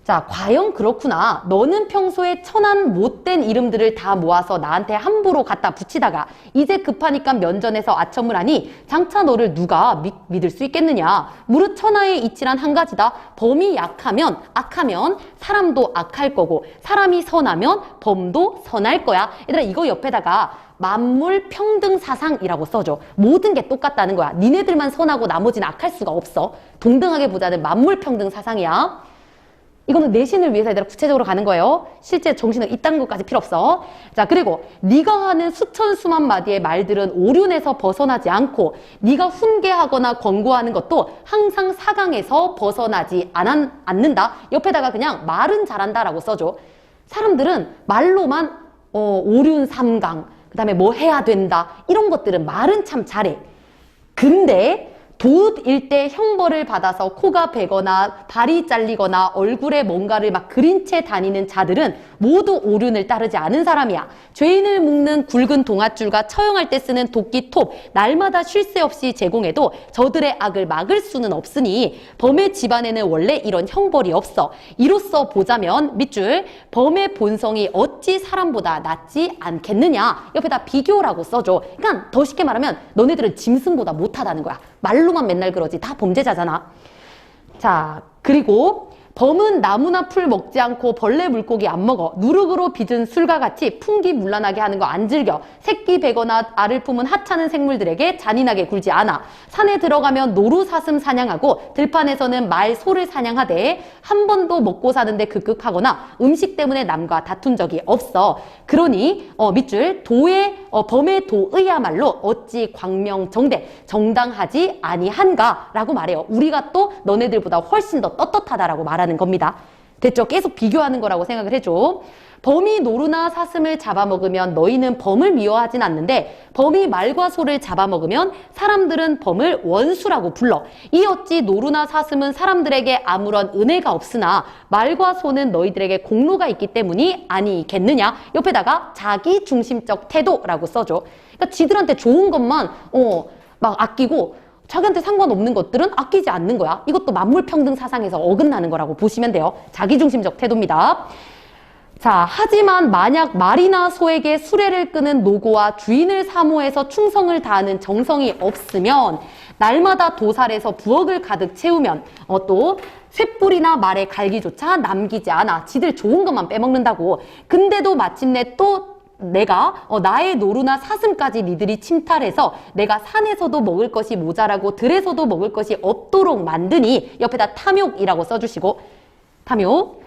자, 과연 그렇구나. 너는 평소에 천한 못된 이름들을 다 모아서 나한테 함부로 갖다 붙이다가 이제 급하니까 면전에서 아첨을 하니 장차 너를 누가 믿을 수 있겠느냐. 무릇 천하의 이치란 한 가지다. 범이 약하면 악하면 사람도 악할 거고 사람이 선하면 범도 선할 거야. 얘들아 이거 옆에다가 만물 평등 사상이라고 써줘. 모든 게 똑같다는 거야. 니네들만 선하고 나머지는 악할 수가 없어. 동등하게 보자는 만물 평등 사상이야. 이거는 내신을 위해서 얘들아 구체적으로 가는 거예요. 실제 정신을 이딴 것까지 필요 없어. 자, 그리고 네가 하는 수천 수만 마디의 말들은 오륜에서 벗어나지 않고 네가 훈계하거나 권고하는 것도 항상 사강에서 벗어나지 않는다. 옆에다가 그냥 말은 잘한다라고 써줘. 사람들은 말로만 오륜 삼강, 그 다음에 뭐 해야 된다 이런 것들은 말은 참 잘해. 근데 도읍일 때 형벌을 받아서 코가 베거나 발이 잘리거나 얼굴에 뭔가를 막 그린 채 다니는 자들은 모두 오륜을 따르지 않은 사람이야. 죄인을 묶는 굵은 동아줄과 처형할 때 쓰는 도끼톱 날마다 쉴 새 없이 제공해도 저들의 악을 막을 수는 없으니 범의 집안에는 원래 이런 형벌이 없어. 이로써 보자면 밑줄 범의 본성이 어찌 사람보다 낫지 않겠느냐. 옆에다 비교라고 써줘. 그러니까 더 쉽게 말하면 너네들은 짐승보다 못하다는 거야. 말로만 맨날 그러지 다 범죄자잖아. 자, 그리고 범은 나무나 풀 먹지 않고 벌레 물고기 안 먹어. 누룩으로 빚은 술과 같이 풍기문란하게 하는 거 안 즐겨. 새끼 베거나 알을 품은 하찮은 생물들에게 잔인하게 굴지 않아. 산에 들어가면 노루사슴 사냥하고 들판에서는 말, 소를 사냥하되 한 번도 먹고 사는데 급급하거나 음식 때문에 남과 다툰 적이 없어. 그러니 밑줄 범의 도의야말로 어찌 광명정대 정당하지 아니한가 라고 말해요. 우리가 또 너네들보다 훨씬 더 떳떳하다라고 말하는 겁니다. 됐죠? 계속 비교하는 거라고 생각을 해줘. 범이 노루나 사슴을 잡아먹으면 너희는 범을 미워하진 않는데 범이 말과 소를 잡아먹으면 사람들은 범을 원수라고 불러. 이 어찌 노루나 사슴은 사람들에게 아무런 은혜가 없으나 말과 소는 너희들에게 공로가 있기 때문이 아니겠느냐. 옆에다가 자기중심적 태도라고 써줘. 그러니까 지들한테 좋은 것만 막 아끼고 자기한테 상관없는 것들은 아끼지 않는 거야. 이것도 만물평등 사상에서 어긋나는 거라고 보시면 돼요. 자기중심적 태도입니다. 자, 하지만 만약 말이나 소에게 수레를 끄는 노고와 주인을 사모해서 충성을 다하는 정성이 없으면 날마다 도살해서 부엌을 가득 채우면 또 쇳불이나 말의 갈기조차 남기지 않아. 지들 좋은 것만 빼먹는다고. 근데도 마침내 또 내가 나의 노루나 사슴까지 니들이 침탈해서 내가 산에서도 먹을 것이 모자라고 들에서도 먹을 것이 없도록 만드니 옆에다 탐욕이라고 써주시고 탐욕.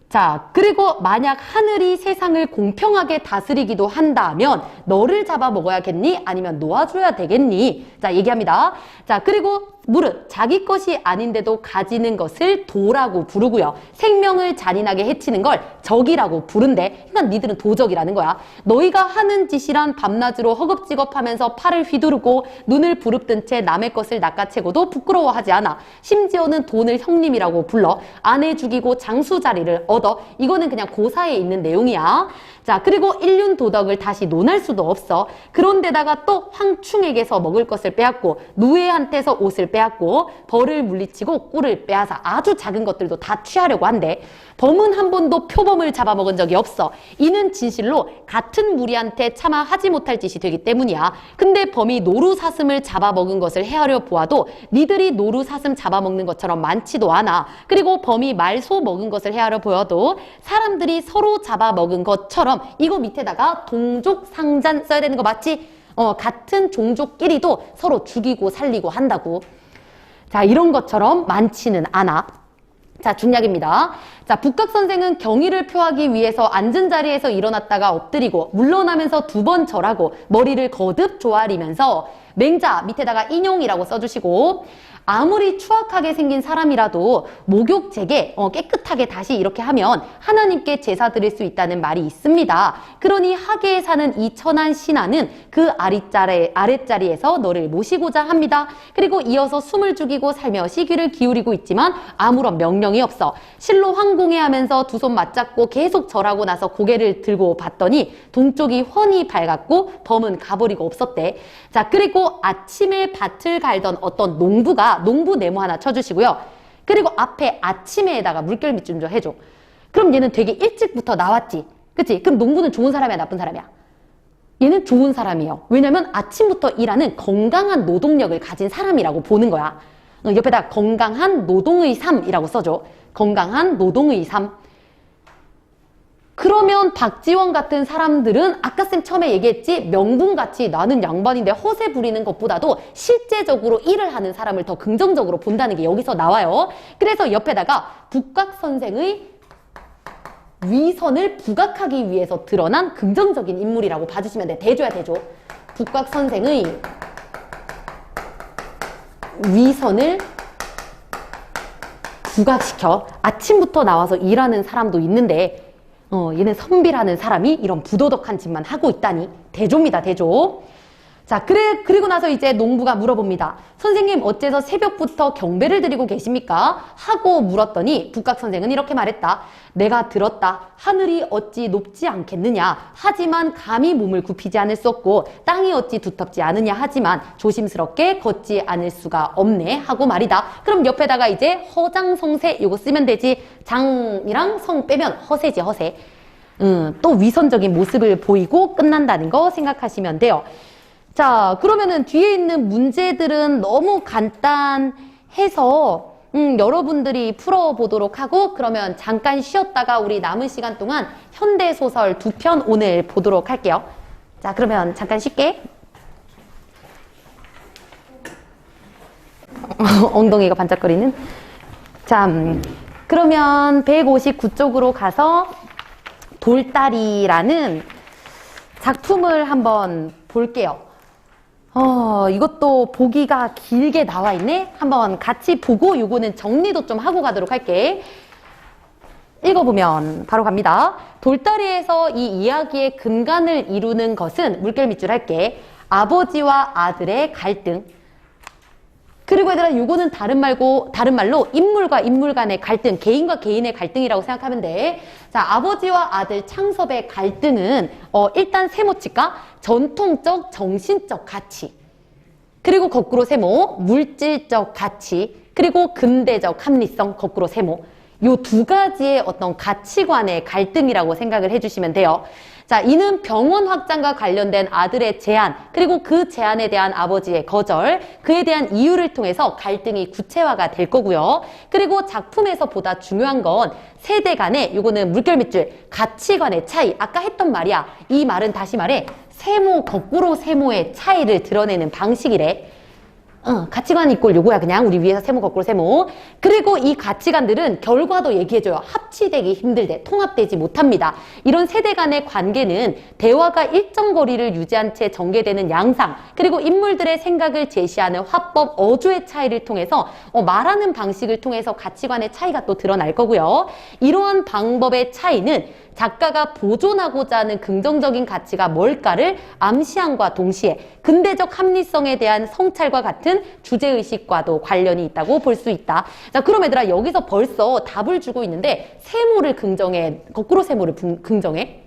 자, 그리고 만약 하늘이 세상을 공평하게 다스리기도 한다면 너를 잡아먹어야겠니? 아니면 놓아줘야 되겠니? 자, 얘기합니다. 자, 그리고 무릇 자기 것이 아닌데도 가지는 것을 도라고 부르고요. 생명을 잔인하게 해치는 걸 적이라고 부른대. 그러니까 니들은 도적이라는 거야. 너희가 하는 짓이란 밤낮으로 허겁지겁하면서 팔을 휘두르고 눈을 부릅뜬 채 남의 것을 낚아채고도 부끄러워하지 않아. 심지어는 돈을 형님이라고 불러. 아내 죽이고 장수 자리를 얻어. 이거는 그냥 고사에 있는 내용이야. 자, 그리고 인륜 도덕을 다시 논할 수도 없어. 그런데다가 또 황충에게서 먹을 것을 빼앗고 누에한테서 옷을 빼앗고 벌을 물리치고 꿀을 빼앗아 아주 작은 것들도 다 취하려고 한대. 범은 한 번도 표범을 잡아먹은 적이 없어. 이는 진실로 같은 무리한테 차마 하지 못할 짓이 되기 때문이야. 근데 범이 노루사슴을 잡아먹은 것을 헤아려 보아도 니들이 노루사슴 잡아먹는 것처럼 많지도 않아. 그리고 범이 말소 먹은 것을 헤아려 보여도 사람들이 서로 잡아먹은 것처럼 이거 밑에다가 동족상잔 써야 되는 거 맞지? 같은 종족끼리도 서로 죽이고 살리고 한다고. 자, 이런 것처럼 많지는 않아. 자, 중략입니다. 자, 북각선생은 경의를 표하기 위해서 앉은 자리에서 일어났다가 엎드리고 물러나면서 두 번 절하고 머리를 거듭 조아리면서 맹자 밑에다가 인용이라고 써주시고 아무리 추악하게 생긴 사람이라도 목욕제게 깨끗하게 다시 이렇게 하면 하나님께 제사 드릴 수 있다는 말이 있습니다. 그러니 하계에 사는 이 천한 신하는 그 아랫자리에서 너를 모시고자 합니다. 그리고 이어서 숨을 죽이고 살며 시귀를 기울이고 있지만 아무런 명령이 없어. 실로 황공해 하면서 두 손 맞잡고 계속 절하고 나서 고개를 들고 봤더니 동쪽이 훤히 밝았고 범은 가버리고 없었대. 자, 그리고 아침에 밭을 갈던 어떤 농부가 농부 네모 하나 쳐주시고요. 그리고 앞에 아침에다가 물결 밑줄 좀 해줘. 그럼 얘는 되게 일찍부터 나왔지. 그치? 그럼 농부는 좋은 사람이야, 나쁜 사람이야? 얘는 좋은 사람이에요. 왜냐면 아침부터 일하는 건강한 노동력을 가진 사람이라고 보는 거야. 옆에다 건강한 노동의 삶이라고 써줘. 건강한 노동의 삶. 그러면 박지원 같은 사람들은 아까 쌤 처음에 얘기했지 명분같이 나는 양반인데 허세 부리는 것보다도 실제적으로 일을 하는 사람을 더 긍정적으로 본다는 게 여기서 나와요. 그래서 옆에다가 북각선생의 위선을 부각하기 위해서 드러난 긍정적인 인물이라고 봐주시면 돼. 대줘야 대줘. 북각선생의 위선을 부각시켜. 아침부터 나와서 일하는 사람도 있는데 얘는 선비라는 사람이 이런 부도덕한 짓만 하고 있다니. 대조입니다, 대조. 자, 그리고 나서 이제 농부가 물어봅니다. 선생님, 어째서 새벽부터 경배를 드리고 계십니까? 하고 물었더니 북각선생은 이렇게 말했다. 내가 들었다. 하늘이 어찌 높지 않겠느냐. 하지만 감히 몸을 굽히지 않을 수 없고 땅이 어찌 두텁지 않으냐. 하지만 조심스럽게 걷지 않을 수가 없네. 하고 말이다. 그럼 옆에다가 이제 허장성세 요거 쓰면 되지. 장이랑 성 빼면 허세지, 허세. 또 위선적인 모습을 보이고 끝난다는 거 생각하시면 돼요. 자, 그러면은 뒤에 있는 문제들은 너무 간단해서 여러분들이 풀어보도록 하고 그러면 잠깐 쉬었다가 우리 남은 시간 동안 현대소설 2편 오늘 보도록 할게요. 자, 그러면 잠깐 쉴게. 엉덩이가 반짝거리는. 자, 그러면 159쪽으로 가서 돌다리라는 작품을 한번 볼게요. 이것도 보기가 길게 나와 있네? 한번 같이 보고 요거는 정리도 좀 하고 가도록 할게. 읽어보면 바로 갑니다. 돌다리에서 이 이야기의 근간을 이루는 것은 물결 밑줄 할게. 아버지와 아들의 갈등. 그리고 얘들아 요거는 다른 말로 인물과 인물 간의 갈등, 개인과 개인의 갈등이라고 생각하면 돼. 자, 아버지와 아들 창섭의 갈등은 일단 세모 칠까? 전통적 정신적 가치. 그리고 거꾸로 세모, 물질적 가치. 그리고 근대적 합리성, 거꾸로 세모. 요 두 가지의 어떤 가치관의 갈등이라고 생각을 해주시면 돼요. 자, 이는 병원 확장과 관련된 아들의 제안, 그리고 그 제안에 대한 아버지의 거절, 그에 대한 이유를 통해서 갈등이 구체화가 될 거고요. 그리고 작품에서 보다 중요한 건 세대 간의, 요거는 물결 밑줄, 가치관의 차이. 아까 했던 말이야. 이 말은 다시 말해, 세모, 거꾸로 세모의 차이를 드러내는 방식이래. 가치관 이꼴 요거야. 그냥 우리 위에서 세모 거꾸로 세모. 그리고 이 가치관들은 결과도 얘기해줘요. 합치되기 힘들대. 통합되지 못합니다. 이런 세대 간의 관계는 대화가 일정 거리를 유지한 채 전개되는 양상, 그리고 인물들의 생각을 제시하는 화법, 어조의 차이를 통해서 말하는 방식을 통해서 가치관의 차이가 또 드러날 거고요. 이러한 방법의 차이는 작가가 보존하고자 하는 긍정적인 가치가 뭘까를 암시함과 동시에 근대적 합리성에 대한 성찰과 같은 주제의식과도 관련이 있다고 볼 수 있다. 자, 그럼 얘들아 여기서 벌써 답을 주고 있는데 세모를 긍정해, 거꾸로 세모를 긍정해?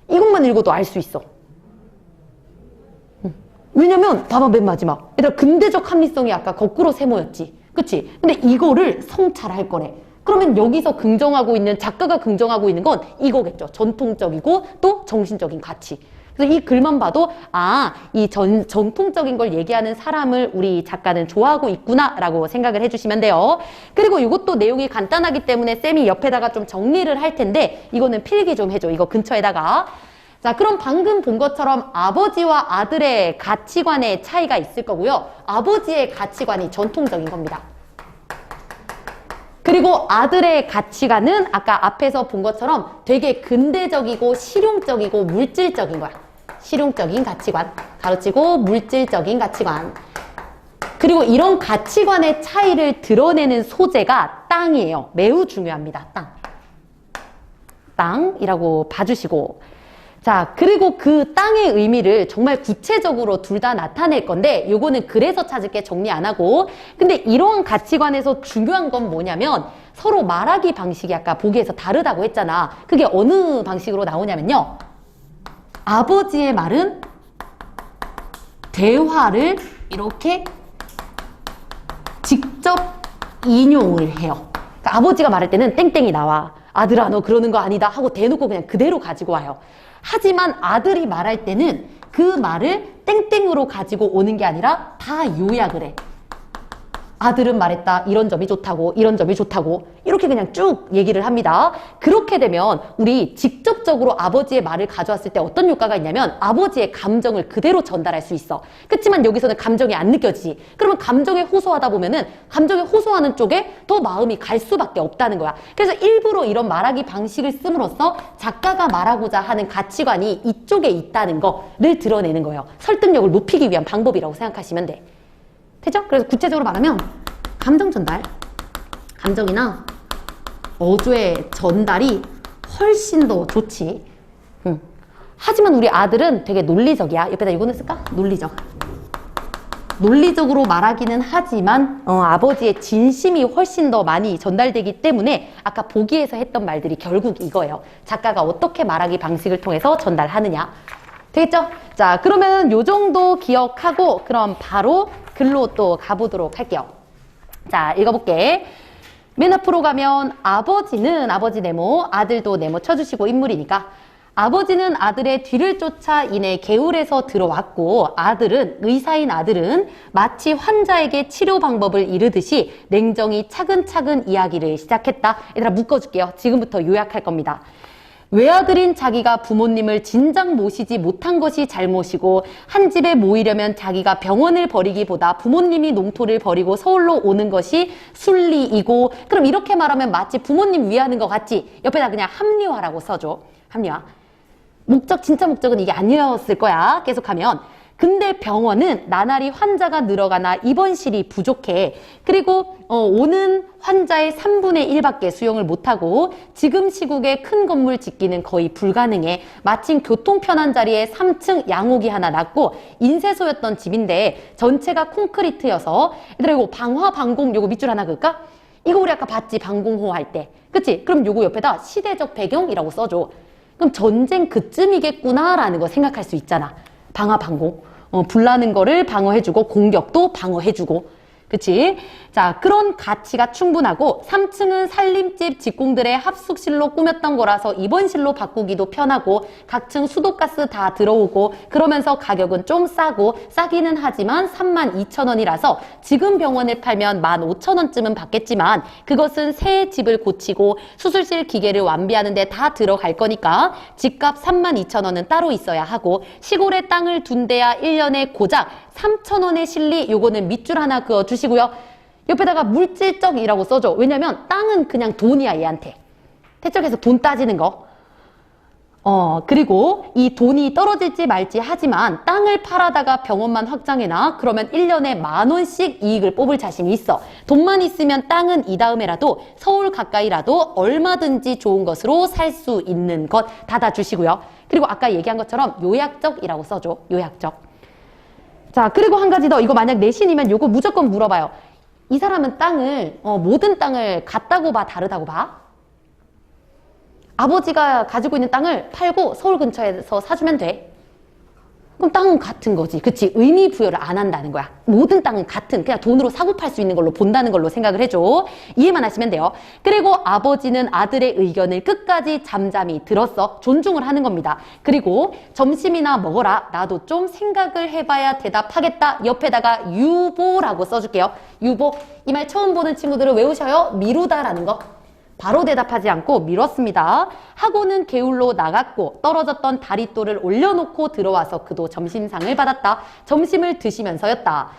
이것만 읽어도 알 수 있어. 왜냐면 봐봐 맨 마지막. 얘들아 근대적 합리성이 아까 거꾸로 세모였지. 그치? 근데 이거를 성찰할 거래. 그러면 여기서 긍정하고 있는, 작가가 긍정하고 있는 건 이거겠죠. 전통적이고 또 정신적인 가치. 그래서 이 글만 봐도 이 전통적인 걸 얘기하는 사람을 우리 작가는 좋아하고 있구나라고 생각을 해주시면 돼요. 그리고 이것도 내용이 간단하기 때문에 쌤이 옆에다가 좀 정리를 할 텐데 이거는 필기 좀 해줘. 이거 근처에다가. 자, 그럼 방금 본 것처럼 아버지와 아들의 가치관의 차이가 있을 거고요. 아버지의 가치관이 전통적인 겁니다. 그리고 아들의 가치관은 아까 앞에서 본 것처럼 되게 근대적이고 실용적이고 물질적인 거야. 실용적인 가치관, 가로치고 물질적인 가치관. 그리고 이런 가치관의 차이를 드러내는 소재가 땅이에요. 매우 중요합니다. 땅이라고 봐주시고. 자, 그리고 그 땅의 의미를 정말 구체적으로 둘 다 나타낼 건데 요거는 그래서 찾을 게 정리 안 하고. 근데 이러한 가치관에서 중요한 건 뭐냐면 서로 말하기 방식이 아까 보기에서 다르다고 했잖아. 그게 어느 방식으로 나오냐면요. 아버지의 말은 대화를 이렇게 직접 인용을 해요. 그러니까 아버지가 말할 때는 땡땡이 나와. 아들아 너 그러는 거 아니다 하고 대놓고 그냥 그대로 가지고 와요. 하지만 아들이 말할 때는 그 말을 땡땡으로 가지고 오는 게 아니라 다 요약을 해. 아들은 말했다. 이런 점이 좋다고, 이런 점이 좋다고. 이렇게 그냥 쭉 얘기를 합니다. 그렇게 되면 우리 직접적으로 아버지의 말을 가져왔을 때 어떤 효과가 있냐면 아버지의 감정을 그대로 전달할 수 있어. 그렇지만 여기서는 감정이 안 느껴지지. 그러면 감정에 호소하다 보면은 감정에 호소하는 쪽에 더 마음이 갈 수밖에 없다는 거야. 그래서 일부러 이런 말하기 방식을 씀으로써 작가가 말하고자 하는 가치관이 이쪽에 있다는 거를 드러내는 거예요. 설득력을 높이기 위한 방법이라고 생각하시면 돼. 되죠? 그래서 구체적으로 말하면 감정 전달, 감정이나 어조의 전달이 훨씬 더 좋지. 하지만 우리 아들은 되게 논리적이야. 옆에다 이거는 쓸까? 논리적. 논리적으로 말하기는 하지만 아버지의 진심이 훨씬 더 많이 전달되기 때문에 아까 보기에서 했던 말들이 결국 이거예요. 작가가 어떻게 말하기 방식을 통해서 전달하느냐. 되겠죠? 자, 그러면 요 정도 기억하고 그럼 바로 글로 또 가보도록 할게요. 자, 읽어볼게. 맨 앞으로 가면 아버지는 아버지 네모, 아들도 네모 쳐주시고 인물이니까 아버지는 아들의 뒤를 쫓아 이내 개울에서 들어왔고 의사인 아들은 마치 환자에게 치료 방법을 이르듯이 냉정히 차근차근 이야기를 시작했다. 얘들아 묶어줄게요. 지금부터 요약할 겁니다. 외아들인 자기가 부모님을 진작 모시지 못한 것이 잘못이고 한 집에 모이려면 자기가 병원을 버리기보다 부모님이 농토를 버리고 서울로 오는 것이 순리이고, 그럼 이렇게 말하면 마치 부모님 위하는 것 같지? 옆에다 그냥 합리화라고 써줘. 합리화. 진짜 목적은 이게 아니었을 거야. 계속하면. 근데 병원은 나날이 환자가 늘어가나 입원실이 부족해. 그리고 오는 환자의 3분의 1밖에 수용을 못하고 지금 시국에 큰 건물 짓기는 거의 불가능해. 마침 교통 편한 자리에 3층 양옥이 하나 났고 인쇄소였던 집인데 전체가 콘크리트여서, 얘들아 이거 방화 방공 요거 밑줄 하나 그을까? 이거 우리 아까 봤지, 방공호 할 때. 그치? 그럼 요거 옆에다 시대적 배경이라고 써줘. 그럼 전쟁 그쯤이겠구나라는 거 생각할 수 있잖아. 방화 방공. 불나는 거를 방어해주고 공격도 방어해주고. 그치? 자, 그런 가치가 충분하고 3층은 살림집 직공들의 합숙실로 꾸몄던 거라서 입원실로 바꾸기도 편하고 각층 수도가스 다 들어오고 그러면서 가격은 좀 싸기는 하지만 32,000원이라서 지금 병원을 팔면 15,000원쯤은 받겠지만 그것은 새 집을 고치고 수술실 기계를 완비하는 데 다 들어갈 거니까 집값 32,000원은 따로 있어야 하고 시골에 땅을 둔 데야 1년에 고작 3,000원의 실리, 요거는 밑줄 하나 그어주시고요. 옆에다가 물질적이라고 써줘. 왜냐면 땅은 그냥 돈이야, 얘한테. 태적에서 돈 따지는 거. 그리고 이 돈이 떨어질지 말지 하지만 땅을 팔아다가 병원만 확장해놔. 그러면 1년에 10,000원씩 이익을 뽑을 자신이 있어. 돈만 있으면 땅은 이 다음에라도 서울 가까이라도 얼마든지 좋은 것으로 살 수 있는 것 닫아주시고요. 그리고 아까 얘기한 것처럼 요약적이라고 써줘. 요약적. 자, 그리고 한 가지 더. 이거 만약 내신이면 요거 무조건 물어봐요. 이 사람은 땅을, 모든 땅을 같다고 봐, 다르다고 봐? 아버지가 가지고 있는 땅을 팔고 서울 근처에서 사주면 돼. 그럼 땅은 같은 거지. 그치? 의미 부여를 안 한다는 거야. 모든 땅은 같은, 그냥 돈으로 사고 팔 수 있는 걸로 본다는 걸로 생각을 해줘. 이해만 하시면 돼요. 그리고 아버지는 아들의 의견을 끝까지 잠잠히 들었어. 존중을 하는 겁니다. 그리고 점심이나 먹어라. 나도 좀 생각을 해봐야 대답하겠다. 옆에다가 유보라고 써줄게요. 유보. 이 말 처음 보는 친구들은 외우셔요. 미루다라는 거. 바로 대답하지 않고 미뤘습니다. 하고는 게울로 나갔고 떨어졌던 다리돌을 올려놓고 들어와서 그도 점심상을 받았다. 점심을 드시면서였다.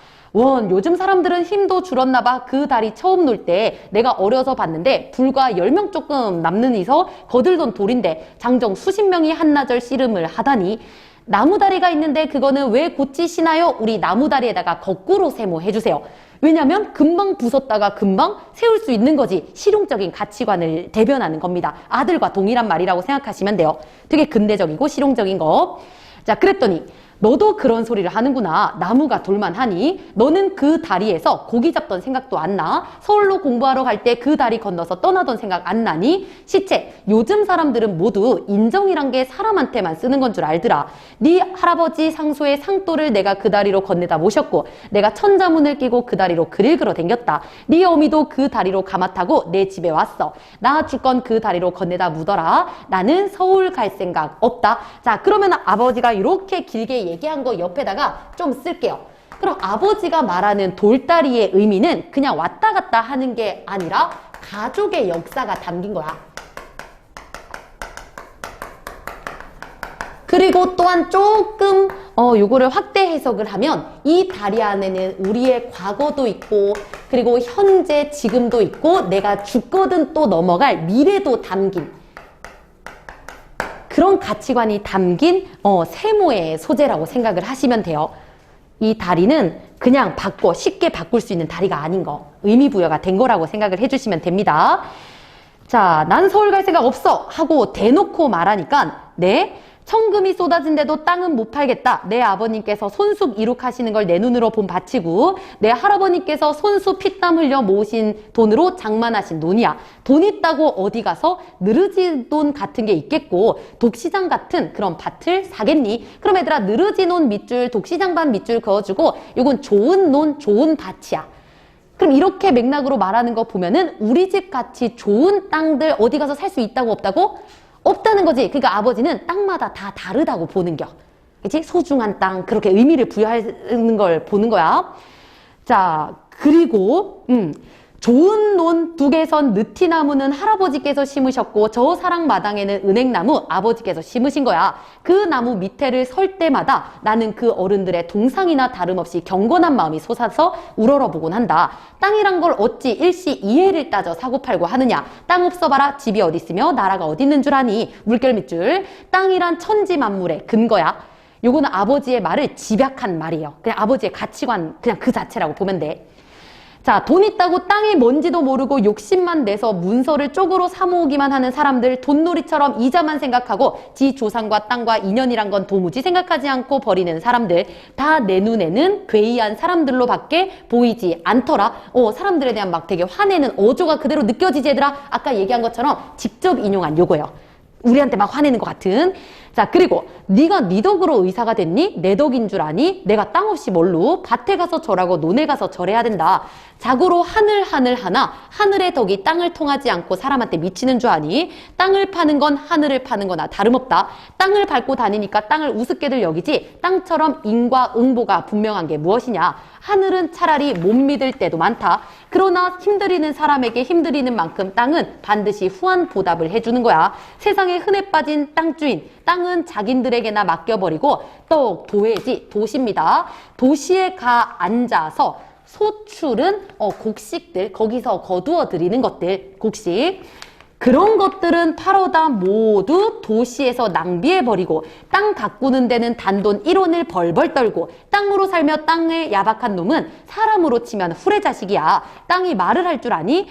요즘 사람들은 힘도 줄었나 봐. 그 다리 처음 놀 때 내가 어려서 봤는데 불과 10명 조금 남는 이서 거들던 돌인데 장정 수십 명이 한나절 씨름을 하다니. 나무다리가 있는데 그거는 왜 고치시나요? 우리 나무다리에다가 거꾸로 세모해주세요. 왜냐면 금방 부쉈다가 금방 세울 수 있는 거지. 실용적인 가치관을 대변하는 겁니다. 아들과 동일한 말이라고 생각하시면 돼요. 되게 근대적이고 실용적인 거. 자, 그랬더니 너도 그런 소리를 하는구나. 나무가 돌만하니 너는 그 다리에서 고기 잡던 생각도 안 나? 서울로 공부하러 갈 때 그 다리 건너서 떠나던 생각 안 나니? 시체. 요즘 사람들은 모두 인정이란 게 사람한테만 쓰는 건 줄 알더라. 네 할아버지 상소의 상도를 내가 그 다리로 건네다 모셨고 내가 천자문을 끼고 그 다리로 글을 그려 댕겼다. 네 어미도 그 다리로 가마 타고 내 집에 왔어. 나 주건 그 다리로 건네다 묻어라. 나는 서울 갈 생각 없다. 자, 그러면 아버지가 이렇게 길게 얘기한 거 옆에다가 좀 쓸게요. 그럼 아버지가 말하는 돌다리의 의미는 그냥 왔다 갔다 하는 게 아니라 가족의 역사가 담긴 거야. 그리고 또한 조금 요거를 확대 해석을 하면 이 다리 안에는 우리의 과거도 있고 그리고 현재 지금도 있고 내가 죽거든 또 넘어갈 미래도 담긴 그런 가치관이 담긴 세모의 소재라고 생각을 하시면 돼요. 이 다리는 그냥 쉽게 바꿀 수 있는 다리가 아닌 거, 의미 부여가 된 거라고 생각을 해주시면 됩니다. 자, 난 서울 갈 생각 없어 하고 대놓고 말하니까 네, 천금이 쏟아진데도 땅은 못 팔겠다. 내 아버님께서 손수 이룩하시는 걸 내 눈으로 본 밭이고 내 할아버님께서 손수 피땀 흘려 모으신 돈으로 장만하신 논이야. 돈 있다고 어디 가서 느르지 돈 같은 게 있겠고 독시장 같은 그런 밭을 사겠니? 그럼 얘들아 느르지 논 밑줄 독시장반 밑줄 그어주고 이건 좋은 논 좋은 밭이야. 그럼 이렇게 맥락으로 말하는 거 보면은 우리 집 같이 좋은 땅들 어디 가서 살 수 있다고 없다고? 없다는 거지. 그러니까 아버지는 땅마다 다 다르다고 보는 겨. 그치? 소중한 땅, 그렇게 의미를 부여하는 걸 보는 거야. 자, 그리고, 좋은 논 두개선 느티나무는 할아버지께서 심으셨고, 저 사랑마당에는 은행나무 아버지께서 심으신 거야. 그 나무 밑에를 설 때마다 나는 그 어른들의 동상이나 다름없이 경건한 마음이 솟아서 우러러보곤 한다. 땅이란 걸 어찌 일시 이해를 따져 사고팔고 하느냐. 땅 없어봐라. 집이 어디 있으며 나라가 어디 있는 줄 아니. 물결 밑줄. 땅이란 천지만물의 근거야. 요거는 아버지의 말을 집약한 말이에요. 그냥 아버지의 가치관 그냥 그 자체라고 보면 돼. 자, 돈 있다고 땅이 뭔지도 모르고 욕심만 내서 문서를 쪽으로 사모으기만 하는 사람들, 돈놀이처럼 이자만 생각하고 지 조상과 땅과 인연이란 건 도무지 생각하지 않고 버리는 사람들, 다 내 눈에는 괴이한 사람들로 밖에 보이지 않더라. 사람들에 대한 막 되게 화내는 어조가 그대로 느껴지지 얘들아. 아까 얘기한 것처럼 직접 인용한 요거예요. 우리한테 막 화내는 것 같은. 자, 그리고 네가 네 덕으로 의사가 됐니? 내 덕인 줄 아니? 내가 땅 없이 뭘로? 밭에 가서 절하고 논에 가서 절해야 된다. 자고로 하늘 하나 하늘의 덕이 땅을 통하지 않고 사람한테 미치는 줄 아니? 땅을 파는 건 하늘을 파는 거나 다름없다. 땅을 밟고 다니니까 땅을 우습게들 여기지 땅처럼 인과 응보가 분명한 게 무엇이냐? 하늘은 차라리 못 믿을 때도 많다. 그러나 힘들이는 사람에게 힘들이는 만큼 땅은 반드시 후한 보답을 해주는 거야. 세상에 흔해 빠진 땅주인, 땅은 자긴들에게나 맡겨버리고 떡 도회지 도시입니다. 도시에 가 앉아서 소출은 곡식들, 거기서 거두어 드리는 것들, 곡식. 그런 것들은 팔어다 모두 도시에서 낭비해버리고 땅 가꾸는 데는 단돈 1원을 벌벌 떨고 땅으로 살며 땅에 야박한 놈은 사람으로 치면 후레자식이야. 땅이 말을 할 줄 아니?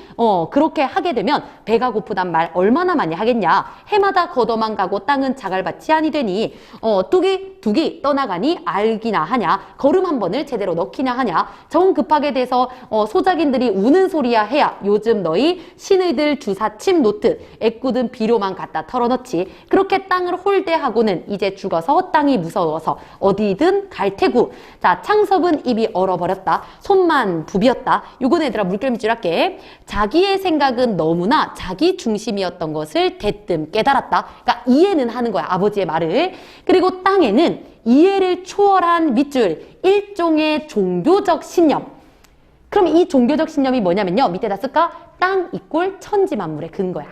그렇게 하게 되면 배가 고프단 말 얼마나 많이 하겠냐. 해마다 걷어만 가고 땅은 자갈밭이 아니 되니 뚝이 떠나가니 알기나 하냐. 걸음 한 번을 제대로 넣기나 하냐. 정 급하게 돼서 소작인들이 우는 소리야 해야 요즘 너희 신의들 주사침 노트 애꿎은 비료만 갖다 털어넣지. 그렇게 땅을 홀대하고는 이제 죽어서 땅이 무서워서 어디든 갈 테구. 자, 창섭은 입이 얼어버렸다. 손만 부비었다. 요건 얘들아 물결 밑줄 할게. 자기의 생각은 너무나 자기 중심이었던 것을 대뜸 깨달았다. 그러니까 이해는 하는 거야, 아버지의 말을. 그리고 땅에는 이해를 초월한 밑줄, 일종의 종교적 신념. 그럼 이 종교적 신념이 뭐냐면요, 밑에다 쓸까? 땅 이꼴 천지만물의 근거야.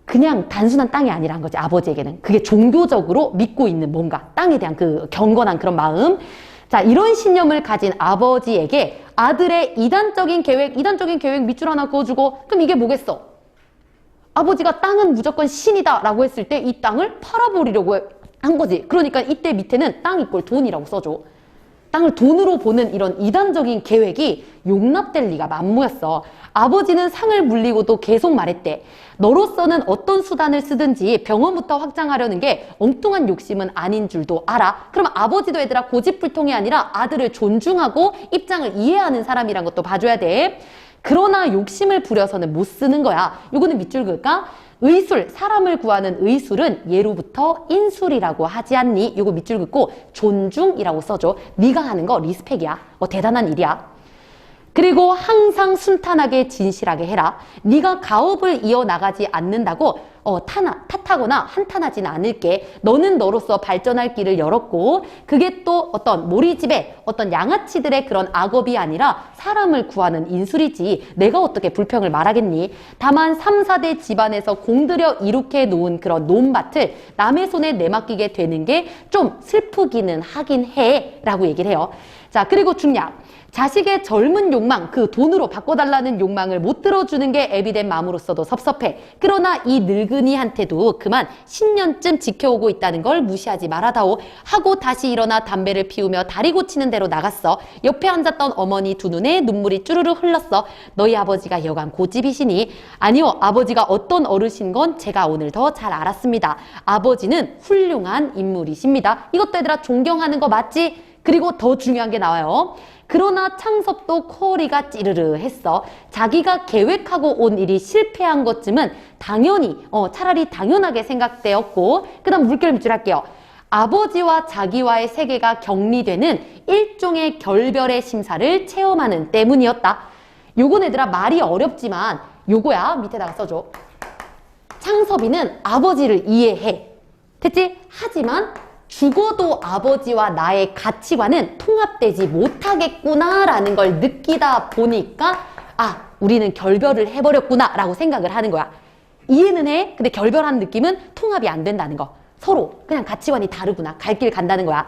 그냥 단순한 땅이 아니란 거지, 아버지에게는. 그게 종교적으로 믿고 있는 뭔가, 땅에 대한 그 경건한 그런 마음. 자, 이런 신념을 가진 아버지에게 아들의 이단적인 계획 밑줄 하나 그어주고, 그럼 이게 뭐겠어? 아버지가 땅은 무조건 신이다 라고 했을 때 이 땅을 팔아버리려고 한 거지. 그러니까 이때 밑에는 땅 이꼴 돈이라고 써줘. 땅을 돈으로 보는 이런 이단적인 계획이 용납될 리가 만무였어. 아버지는 상을 물리고도 계속 말했대. 너로서는 어떤 수단을 쓰든지 병원부터 확장하려는 게 엉뚱한 욕심은 아닌 줄도 알아. 그럼 아버지도 얘들아 고집불통이 아니라 아들을 존중하고 입장을 이해하는 사람이란 것도 봐줘야 돼. 그러나 욕심을 부려서는 못 쓰는 거야. 요거는 밑줄 그을까? 의술, 사람을 구하는 의술은 예로부터 인술이라고 하지 않니? 요거 밑줄 긋고 존중이라고 써줘. 네가 하는 거 리스펙이야. 대단한 일이야. 그리고 항상 순탄하게 진실하게 해라. 네가 가업을 이어나가지 않는다고 탓하거나 한탄하지는 않을게. 너는 너로서 발전할 길을 열었고 그게 또 어떤 모리집의 어떤 양아치들의 그런 악업이 아니라 사람을 구하는 인술이지. 내가 어떻게 불평을 말하겠니? 다만 3, 4대 집안에서 공들여 이룩해 놓은 그런 논밭을 남의 손에 내맡기게 되는 게 좀 슬프기는 하긴 해 라고 얘기를 해요. 자, 그리고 중략. 자식의 젊은 욕망, 그 돈으로 바꿔달라는 욕망을 못 들어주는 게 애비된 마음으로서도 섭섭해. 그러나 이 늙은이한테도 그만 10년쯤 지켜오고 있다는 걸 무시하지 말아다오. 하고 다시 일어나 담배를 피우며 다리 고치는 대로 나갔어. 옆에 앉았던 어머니 두 눈에 눈물이 쭈르르 흘렀어. 너희 아버지가 여간 고집이시니? 아니요, 아버지가 어떤 어르신 건 제가 오늘 더 잘 알았습니다. 아버지는 훌륭한 인물이십니다. 이것도 얘들아 존경하는 거 맞지? 그리고 더 중요한 게 나와요. 그러나 창섭도 코어리가 찌르르 했어. 자기가 계획하고 온 일이 실패한 것쯤은 당연히 차라리 당연하게 생각되었고, 그 다음 물결 밑줄 할게요. 아버지와 자기와의 세계가 격리되는 일종의 결별의 심사를 체험하는 때문이었다. 요건 얘들아 말이 어렵지만 요거야. 밑에다가 써줘. 창섭이는 아버지를 이해해. 됐지? 하지만 죽어도 아버지와 나의 가치관은 통합되지 못하겠구나라는 걸 느끼다 보니까 우리는 결별을 해버렸구나 라고 생각을 하는 거야. 이해는 해. 근데 결별하는 느낌은 통합이 안 된다는 거. 서로 그냥 가치관이 다르구나. 갈 길 간다는 거야.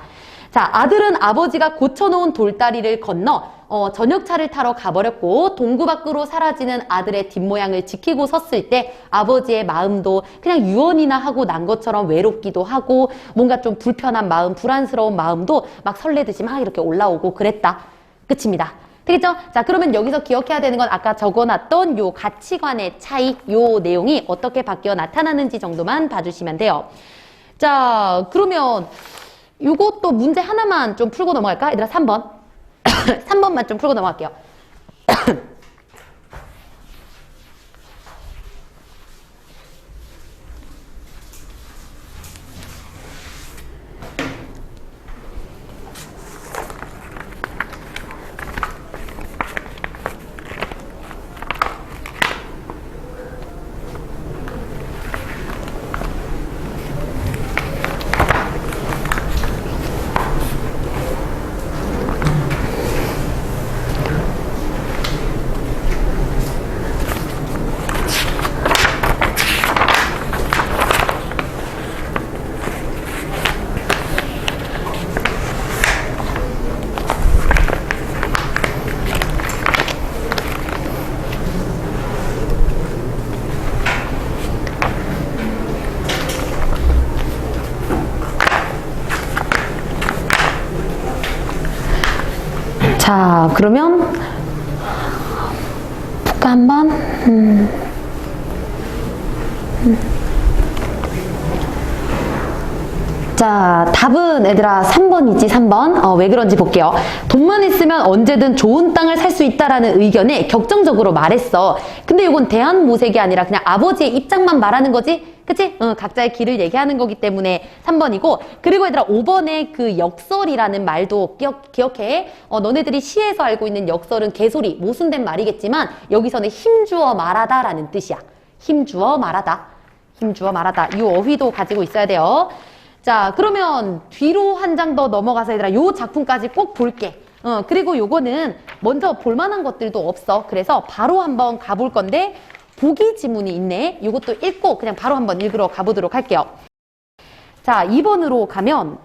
자, 아들은 아버지가 고쳐놓은 돌다리를 건너 저녁차를 타러 가버렸고 동구 밖으로 사라지는 아들의 뒷모양을 지키고 섰을 때 아버지의 마음도 그냥 유언이나 하고 난 것처럼 외롭기도 하고 뭔가 좀 불편한 마음, 불안스러운 마음도 막 설레듯이 막 이렇게 올라오고 그랬다. 끝입니다. 되겠죠? 자, 그러면 여기서 기억해야 되는 건 아까 적어놨던 요 가치관의 차이, 요 내용이 어떻게 바뀌어 나타나는지 정도만 봐주시면 돼요. 자, 그러면 요것도 문제 하나만 좀 풀고 넘어갈까? 얘들아, 3번. 3번만 좀 풀고 넘어갈게요. 자, 그러면 볼까 한번? 자, 답은 얘들아 3번이지, 3번. 왜 그런지 볼게요. 돈만 있으면 언제든 좋은 땅을 살 수 있다라는 의견에 격정적으로 말했어. 근데 이건 대한모색이 아니라 그냥 아버지의 입장만 말하는 거지? 그치? 각자의 길을 얘기하는 거기 때문에 3번이고, 그리고 얘들아 5번에 그 역설이라는 말도 기억해. 너네들이 시에서 알고 있는 역설은 개소리, 모순된 말이겠지만 여기서는 힘주어 말하다라는 뜻이야. 힘주어 말하다. 힘주어 말하다. 이 어휘도 가지고 있어야 돼요. 자, 그러면 뒤로 한 장 더 넘어가서 얘들아 요 작품까지 꼭 볼게. 그리고 요거는 먼저 볼만한 것들도 없어. 그래서 바로 한번 가볼 건데 보기 지문이 있네. 요것도 읽고 그냥 바로 한번 읽으러 가보도록 할게요. 자, 2번으로 가면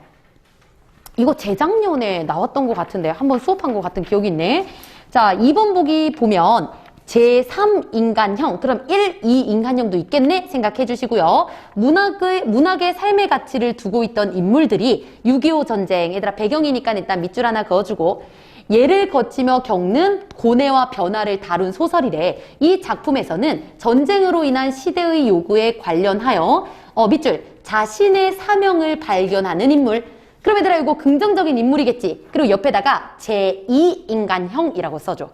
이거 재작년에 나왔던 것 같은데 한번 수업한 것 같은 기억이 있네. 자, 2번 보기 보면 제3인간형, 그럼 1, 2인간형도 있겠네 생각해 주시고요. 문학의 삶의 가치를 두고 있던 인물들이 6.25 전쟁, 얘들아 배경이니까 일단 밑줄 하나 그어주고, 예를 거치며 겪는 고뇌와 변화를 다룬 소설이래. 이 작품에서는 전쟁으로 인한 시대의 요구에 관련하여 밑줄 자신의 사명을 발견하는 인물. 그럼 얘들아 이거 긍정적인 인물이겠지. 그리고 옆에다가 제2인간형이라고 써줘.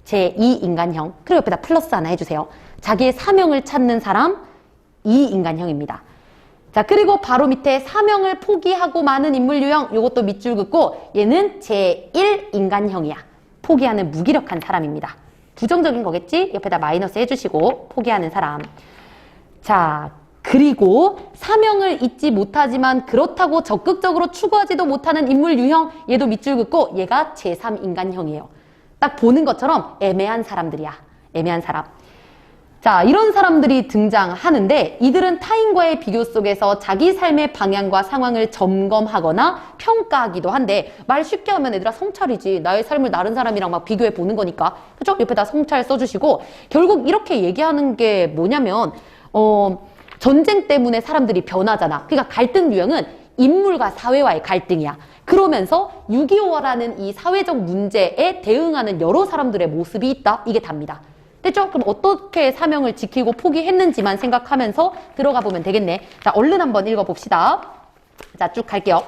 제2인간형. 그리고 옆에다 플러스 하나 해주세요. 자기의 사명을 찾는 사람 2인간형입니다. 자, 그리고 바로 밑에 사명을 포기하고 마는 인물 유형, 요것도 밑줄 긋고 얘는 제1인간형이야. 포기하는 무기력한 사람입니다. 부정적인 거겠지? 옆에다 마이너스 해주시고 포기하는 사람. 자, 그리고 사명을 잊지 못하지만 그렇다고 적극적으로 추구하지도 못하는 인물 유형, 얘도 밑줄 긋고 얘가 제3인간형이에요. 딱 보는 것처럼 애매한 사람들이야. 애매한 사람. 자, 이런 사람들이 등장하는데 이들은 타인과의 비교 속에서 자기 삶의 방향과 상황을 점검하거나 평가하기도 한데, 말 쉽게 하면 얘들아 성찰이지. 나의 삶을 다른 사람이랑 막 비교해 보는 거니까. 그죠? 옆에다 성찰 써주시고, 결국 이렇게 얘기하는 게 뭐냐면 전쟁 때문에 사람들이 변하잖아. 그러니까 갈등 유형은 인물과 사회와의 갈등이야. 그러면서 6.25라는 이 사회적 문제에 대응하는 여러 사람들의 모습이 있다. 이게 답니다. 됐죠? 그럼 어떻게 사명을 지키고 포기했는지만 생각하면서 들어가 보면 되겠네. 자, 얼른 한번 읽어봅시다. 자, 쭉 갈게요.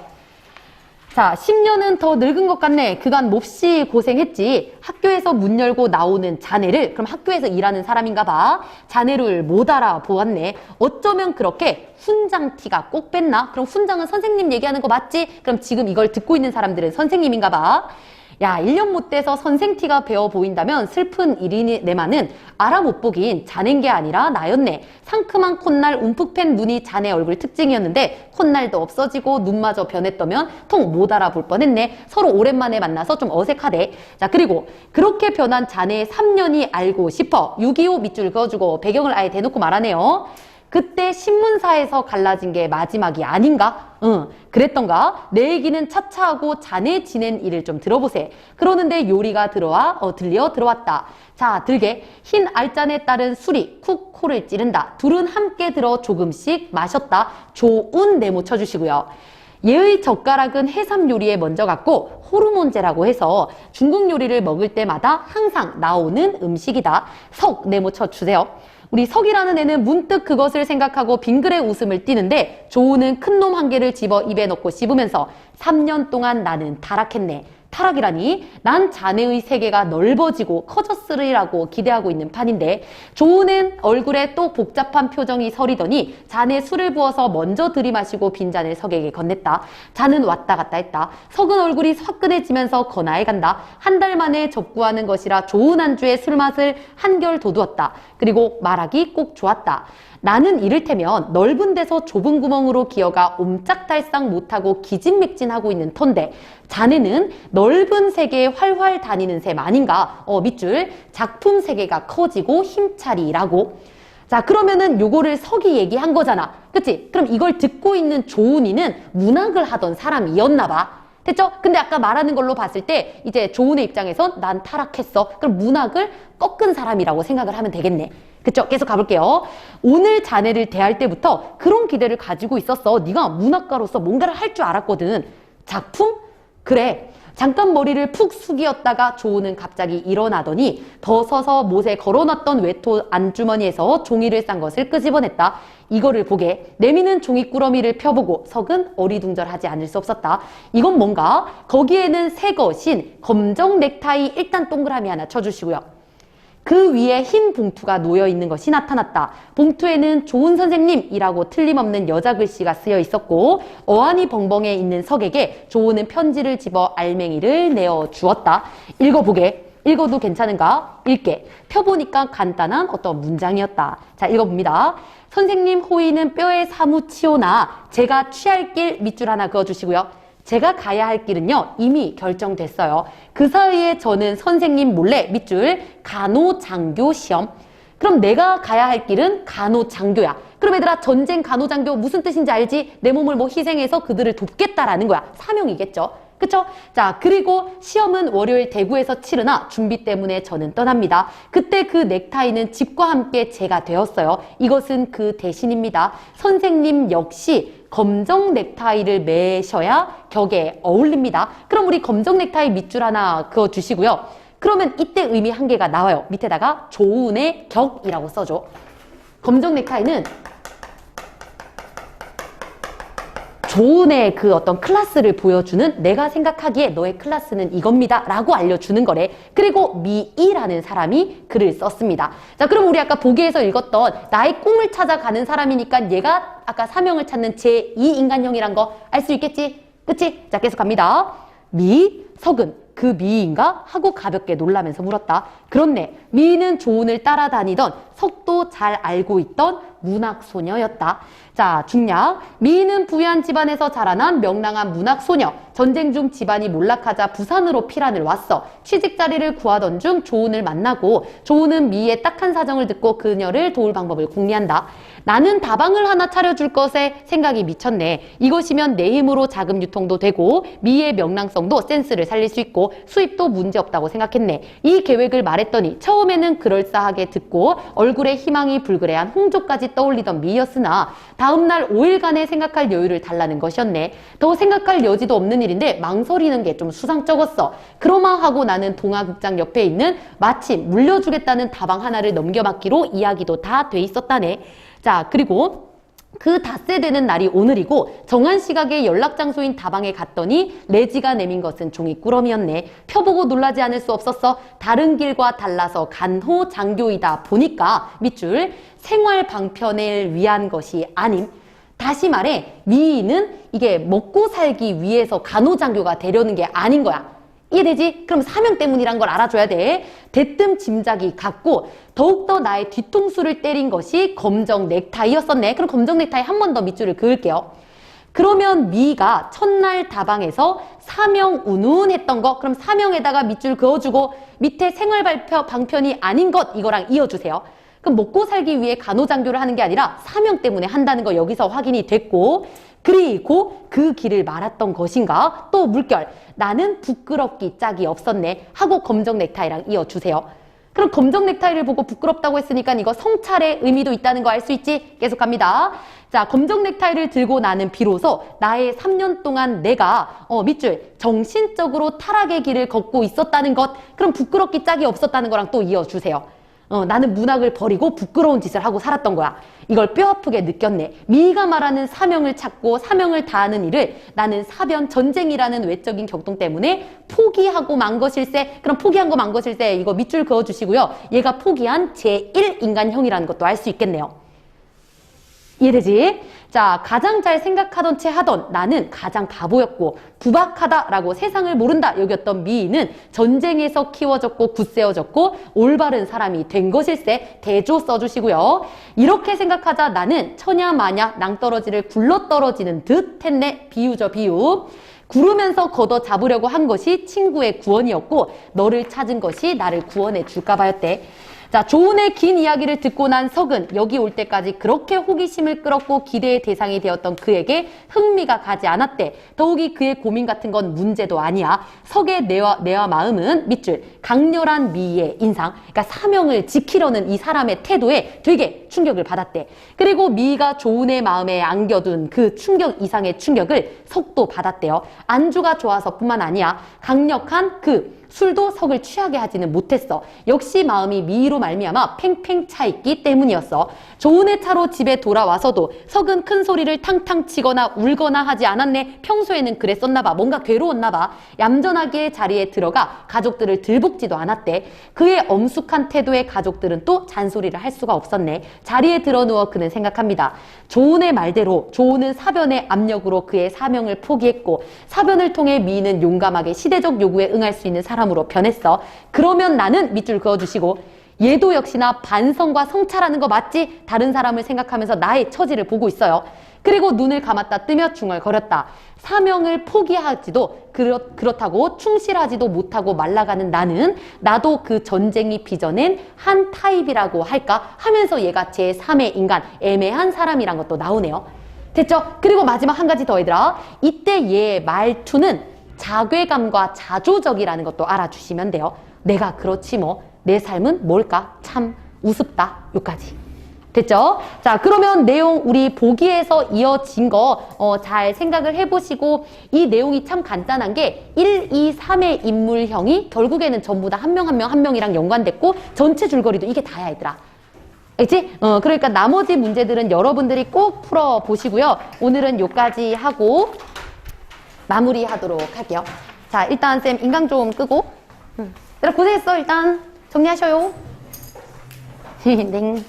자, 10년은 더 늙은 것 같네. 그간 몹시 고생했지. 학교에서 문 열고 나오는 자네를, 그럼 학교에서 일하는 사람인가 봐. 자네를 못 알아보았네. 어쩌면 그렇게 훈장 티가 꼭 뺐나? 그럼 훈장은 선생님 얘기하는 거 맞지? 그럼 지금 이걸 듣고 있는 사람들은 선생님인가 봐. 야, 1년 못 돼서 선생티가 배워 보인다면 슬픈 일이네만은 알아 못 보긴 자넨 게 아니라 나였네. 상큼한 콧날 움푹 팬 눈이 자네 얼굴 특징이었는데 콧날도 없어지고 눈마저 변했더면 통 못 알아볼 뻔했네. 서로 오랜만에 만나서 좀 어색하대. 자, 그리고 그렇게 변한 자네의 3년이 알고 싶어. 6.25 밑줄 그어주고 배경을 아예 대놓고 말하네요. 그때 신문사에서 갈라진 게 마지막이 아닌가? 응, 그랬던가? 내 얘기는 차차 하고 자네 지낸 일을 좀 들어보세. 그러는데 요리가 들어왔다. 자, 들게. 흰 알잔에 따른 술이 쿡 코를 찌른다. 둘은 함께 들어 조금씩 마셨다. 좋은 네모 쳐주시고요. 얘의 젓가락은 해삼 요리에 먼저 갔고 호르몬제라고 해서 중국 요리를 먹을 때마다 항상 나오는 음식이다. 석 네모 쳐주세요. 우리 석이라는 애는 문득 그것을 생각하고 빙그레 웃음을 띠는데 조우는 큰 놈 한 개를 집어 입에 넣고 씹으면서 3년 동안 나는 타락했네. 타락이라니? 난 자네의 세계가 넓어지고 커졌으리라고 기대하고 있는 판인데 조우는 얼굴에 또 복잡한 표정이 서리더니 잔에 술을 부어서 먼저 들이마시고 빈잔을 석에게 건넸다. 잔은 왔다 갔다 했다. 석은 얼굴이 화끈해지면서 건아해 간다. 한 달 만에 접구하는 것이라 좋은 안주에 술맛을 한결 돋우었다. 그리고 말하기 꼭 좋았다. 나는 이를테면 넓은 데서 좁은 구멍으로 기어가 옴짝달싹 못하고 기진맥진하고 있는 턴데 자네는 넓은 세계에 활활 다니는 셈 아닌가? 밑줄 작품 세계가 커지고 힘차리 일하고. 자, 그러면은 요거를 석이 얘기한 거잖아. 그치? 그럼 이걸 듣고 있는 조은이는 문학을 하던 사람이었나 봐. 됐죠? 근데 아까 말하는 걸로 봤을 때 이제 조은의 입장에선 난 타락했어. 그럼 문학을 꺾은 사람이라고 생각을 하면 되겠네. 그쵸? 계속 가볼게요. 오늘 자네를 대할 때부터 그런 기대를 가지고 있었어. 네가 문학가로서 뭔가를 할 줄 알았거든. 작품? 그래. 잠깐 머리를 푹 숙이었다가 조우는 갑자기 일어나더니 더 서서 못에 걸어놨던 외토 안주머니에서 종이를 싼 것을 끄집어냈다. 이거를 보게. 내미는 종이꾸러미를 펴보고 석은 어리둥절하지 않을 수 없었다. 이건 뭔가? 거기에는 새 것인 검정 넥타이 일단 동그라미 하나 쳐주시고요. 그 위에 흰 봉투가 놓여 있는 것이 나타났다. 봉투에는 좋은 선생님이라고 틀림없는 여자 글씨가 쓰여 있었고 어안이 벙벙해 있는 석에게 조은은 편지를 집어 알맹이를 내어 주었다. 읽어보게. 읽어도 괜찮은가? 읽게. 펴보니까 간단한 어떤 문장이었다. 자, 읽어봅니다. 선생님 호의는 뼈에 사무치오나 제가 취할 길 밑줄 하나 그어주시고요. 제가 가야 할 길은요 이미 결정됐어요. 그 사이에 저는 선생님 몰래 밑줄 간호장교 시험. 그럼 내가 가야 할 길은 간호장교야. 그럼 얘들아 전쟁 간호장교 무슨 뜻인지 알지? 내 몸을 뭐 희생해서 그들을 돕겠다라는 거야. 사명이겠죠. 그쵸? 자, 그리고 시험은 월요일 대구에서 치르나 준비 때문에 저는 떠납니다. 그때 그 넥타이는 집과 함께 제가 되었어요. 이것은 그 대신입니다. 선생님 역시 검정 넥타이를 매셔야 격에 어울립니다. 그럼 우리 검정 넥타이 밑줄 하나 그어주시고요. 그러면 이때 의미 한 개가 나와요. 밑에다가 조은의 격이라고 써줘. 검정 넥타이는 조은의 그 어떤 클래스를 보여주는 내가 생각하기에 너의 클래스는 이겁니다 라고 알려주는 거래. 그리고 미이라는 사람이 글을 썼습니다. 자, 그럼 우리 아까 보기에서 읽었던 나의 꿈을 찾아가는 사람이니까 얘가 아까 사명을 찾는 제2인간형이란 거 알 수 있겠지? 그치? 자, 계속 갑니다. 석은 그 미인가? 하고 가볍게 놀라면서 물었다. 그렇네. 미인은 조은을 따라다니던 석도 잘 알고 있던 문학소녀였다. 자, 중략. 미인은 부유한 집안에서 자라난 명랑한 문학소녀. 전쟁 중 집안이 몰락하자 부산으로 피란을 왔어. 취직 자리를 구하던 중 조은을 만나고 조은은 미희의 딱한 사정을 듣고 그녀를 도울 방법을 궁리한다. 나는 다방을 하나 차려줄 것에 생각이 미쳤네. 이것이면 내 힘으로 자금 유통도 되고 미희의 명랑성도 센스를 살릴 수 있고 수입도 문제없다고 생각했네. 이 계획을 말했더니 처음에는 그럴싸하게 듣고 얼굴에 희망이 불그레한 홍조까지 떠올리던 미희였으나 다음날 5일간의 생각할 여유를 달라는 것이었네. 더 생각할 여지도 없는 일인데 망설이는 게 좀 수상쩍었어. 그러마하고 나는 동화극장 옆에 있는 마침 물려주겠다는 다방 하나를 넘겨받기로 이야기도 다 돼 있었다네. 자, 그리고 그 닷새 되는 날이 오늘이고 정한 시각에 연락 장소인 다방에 갔더니 레지가 내민 것은 종이꾸러미였네. 펴보고 놀라지 않을 수 없었어. 다른 길과 달라서 간호장교이다 보니까 밑줄 생활 방편을 위한 것이 아님. 다시 말해 미인은 이게 먹고 살기 위해서 간호장교가 되려는 게 아닌 거야. 이해되지? 그럼 사명 때문이란 걸 알아줘야 돼. 대뜸 짐작이 갔고 더욱더 나의 뒤통수를 때린 것이 검정 넥타이였었네. 그럼 검정 넥타이 한 번 더 밑줄을 그을게요. 그러면 미가 첫날 다방에서 사명 운운했던 거, 그럼 사명에다가 밑줄 그어주고 밑에 생활 방편이 아닌 것 이거랑 이어주세요. 그럼 먹고 살기 위해 간호장교를 하는 게 아니라 사명 때문에 한다는 거 여기서 확인이 됐고, 그리고 그 길을 말았던 것인가? 또 물결, 나는 부끄럽기 짝이 없었네 하고 검정 넥타이랑 이어주세요. 그럼 검정 넥타이를 보고 부끄럽다고 했으니까 이거 성찰의 의미도 있다는 거 알 수 있지? 계속 갑니다. 자, 검정 넥타이를 들고 나는 비로소 나의 3년 동안 내가 밑줄 정신적으로 타락의 길을 걷고 있었다는 것, 그럼 부끄럽기 짝이 없었다는 거랑 또 이어주세요. 나는 문학을 버리고 부끄러운 짓을 하고 살았던 거야. 이걸 뼈아프게 느꼈네. 미가 말하는 사명을 찾고 사명을 다하는 일을 나는 사변 전쟁이라는 외적인 격동 때문에 포기하고 만 것일세. 그럼 포기한 거 만 것일세 이거 밑줄 그어주시고요. 얘가 포기한 제1인간형이라는 것도 알 수 있겠네요. 이해되지? 자, 가장 잘 생각하던 채 하던 나는 가장 바보였고 부박하다라고 세상을 모른다 여겼던 미인은 전쟁에서 키워졌고 굳세어졌고 올바른 사람이 된 것일세. 대조 써주시고요. 이렇게 생각하자 나는 처냐마냐 낭떠러지를 굴러떨어지는 듯 했네. 비유죠, 비유. 구르면서 걷어 잡으려고 한 것이 친구의 구원이었고 너를 찾은 것이 나를 구원해 줄까 봐였대. 자, 조은의 긴 이야기를 듣고 난 석은 여기 올 때까지 그렇게 호기심을 끌었고 기대의 대상이 되었던 그에게 흥미가 가지 않았대. 더욱이 그의 고민 같은 건 문제도 아니야. 석의 뇌와 마음은 밑줄 강렬한 미의 인상, 그러니까 사명을 지키려는 이 사람의 태도에 되게 충격을 받았대. 그리고 미가 조은의 마음에 안겨둔 그 충격 이상의 충격을 석도 받았대요. 안주가 좋아서 뿐만 아니야. 강력한 그 술도 석을 취하게 하지는 못했어. 역시 마음이 미로 말미암아 팽팽 차있기 때문이었어. 조은의 차로 집에 돌아와서도 석은 큰 소리를 탕탕 치거나 울거나 하지 않았네. 평소에는 그랬었나 봐. 뭔가 괴로웠나 봐. 얌전하게 자리에 들어가 가족들을 들볶지도 않았대. 그의 엄숙한 태도에 가족들은 또 잔소리를 할 수가 없었네. 자리에 들어누워 그는 생각합니다. 조은의 말대로 조은은 사변의 압력으로 그의 사명을 포기했고 사변을 통해 미인은 용감하게 시대적 요구에 응할 수 있는 사람으로 변했어. 그러면 나는 밑줄 그어주시고 얘도 역시나 반성과 성찰하는 거 맞지? 다른 사람을 생각하면서 나의 처지를 보고 있어요. 그리고 눈을 감았다 뜨며 중얼거렸다. 사명을 포기하지도 그렇다고 충실하지도 못하고 말라가는 나는 나도 그 전쟁이 빚어낸 한 타입이라고 할까 하면서 얘가 제3의 인간, 애매한 사람이란 것도 나오네요. 됐죠? 그리고 마지막 한 가지 더 얘들아. 이때 얘의 말투는 자괴감과 자조적이라는 것도 알아주시면 돼요. 내가 그렇지 뭐. 내 삶은 뭘까? 참 우습다. 요까지. 됐죠? 자, 그러면 내용 우리 보기에서 이어진 거 잘 생각을 해보시고 이 내용이 참 간단한 게 1, 2, 3의 인물형이 결국에는 전부 다 한 명 한 명이랑 연관됐고 전체 줄거리도 이게 다야 얘들아. 알지? 그러니까 나머지 문제들은 여러분들이 꼭 풀어보시고요. 오늘은 요까지 하고 마무리하도록 할게요. 자, 일단 쌤 인강 좀 끄고 얘들아 고생했어. 일단 정리하셔요. 네.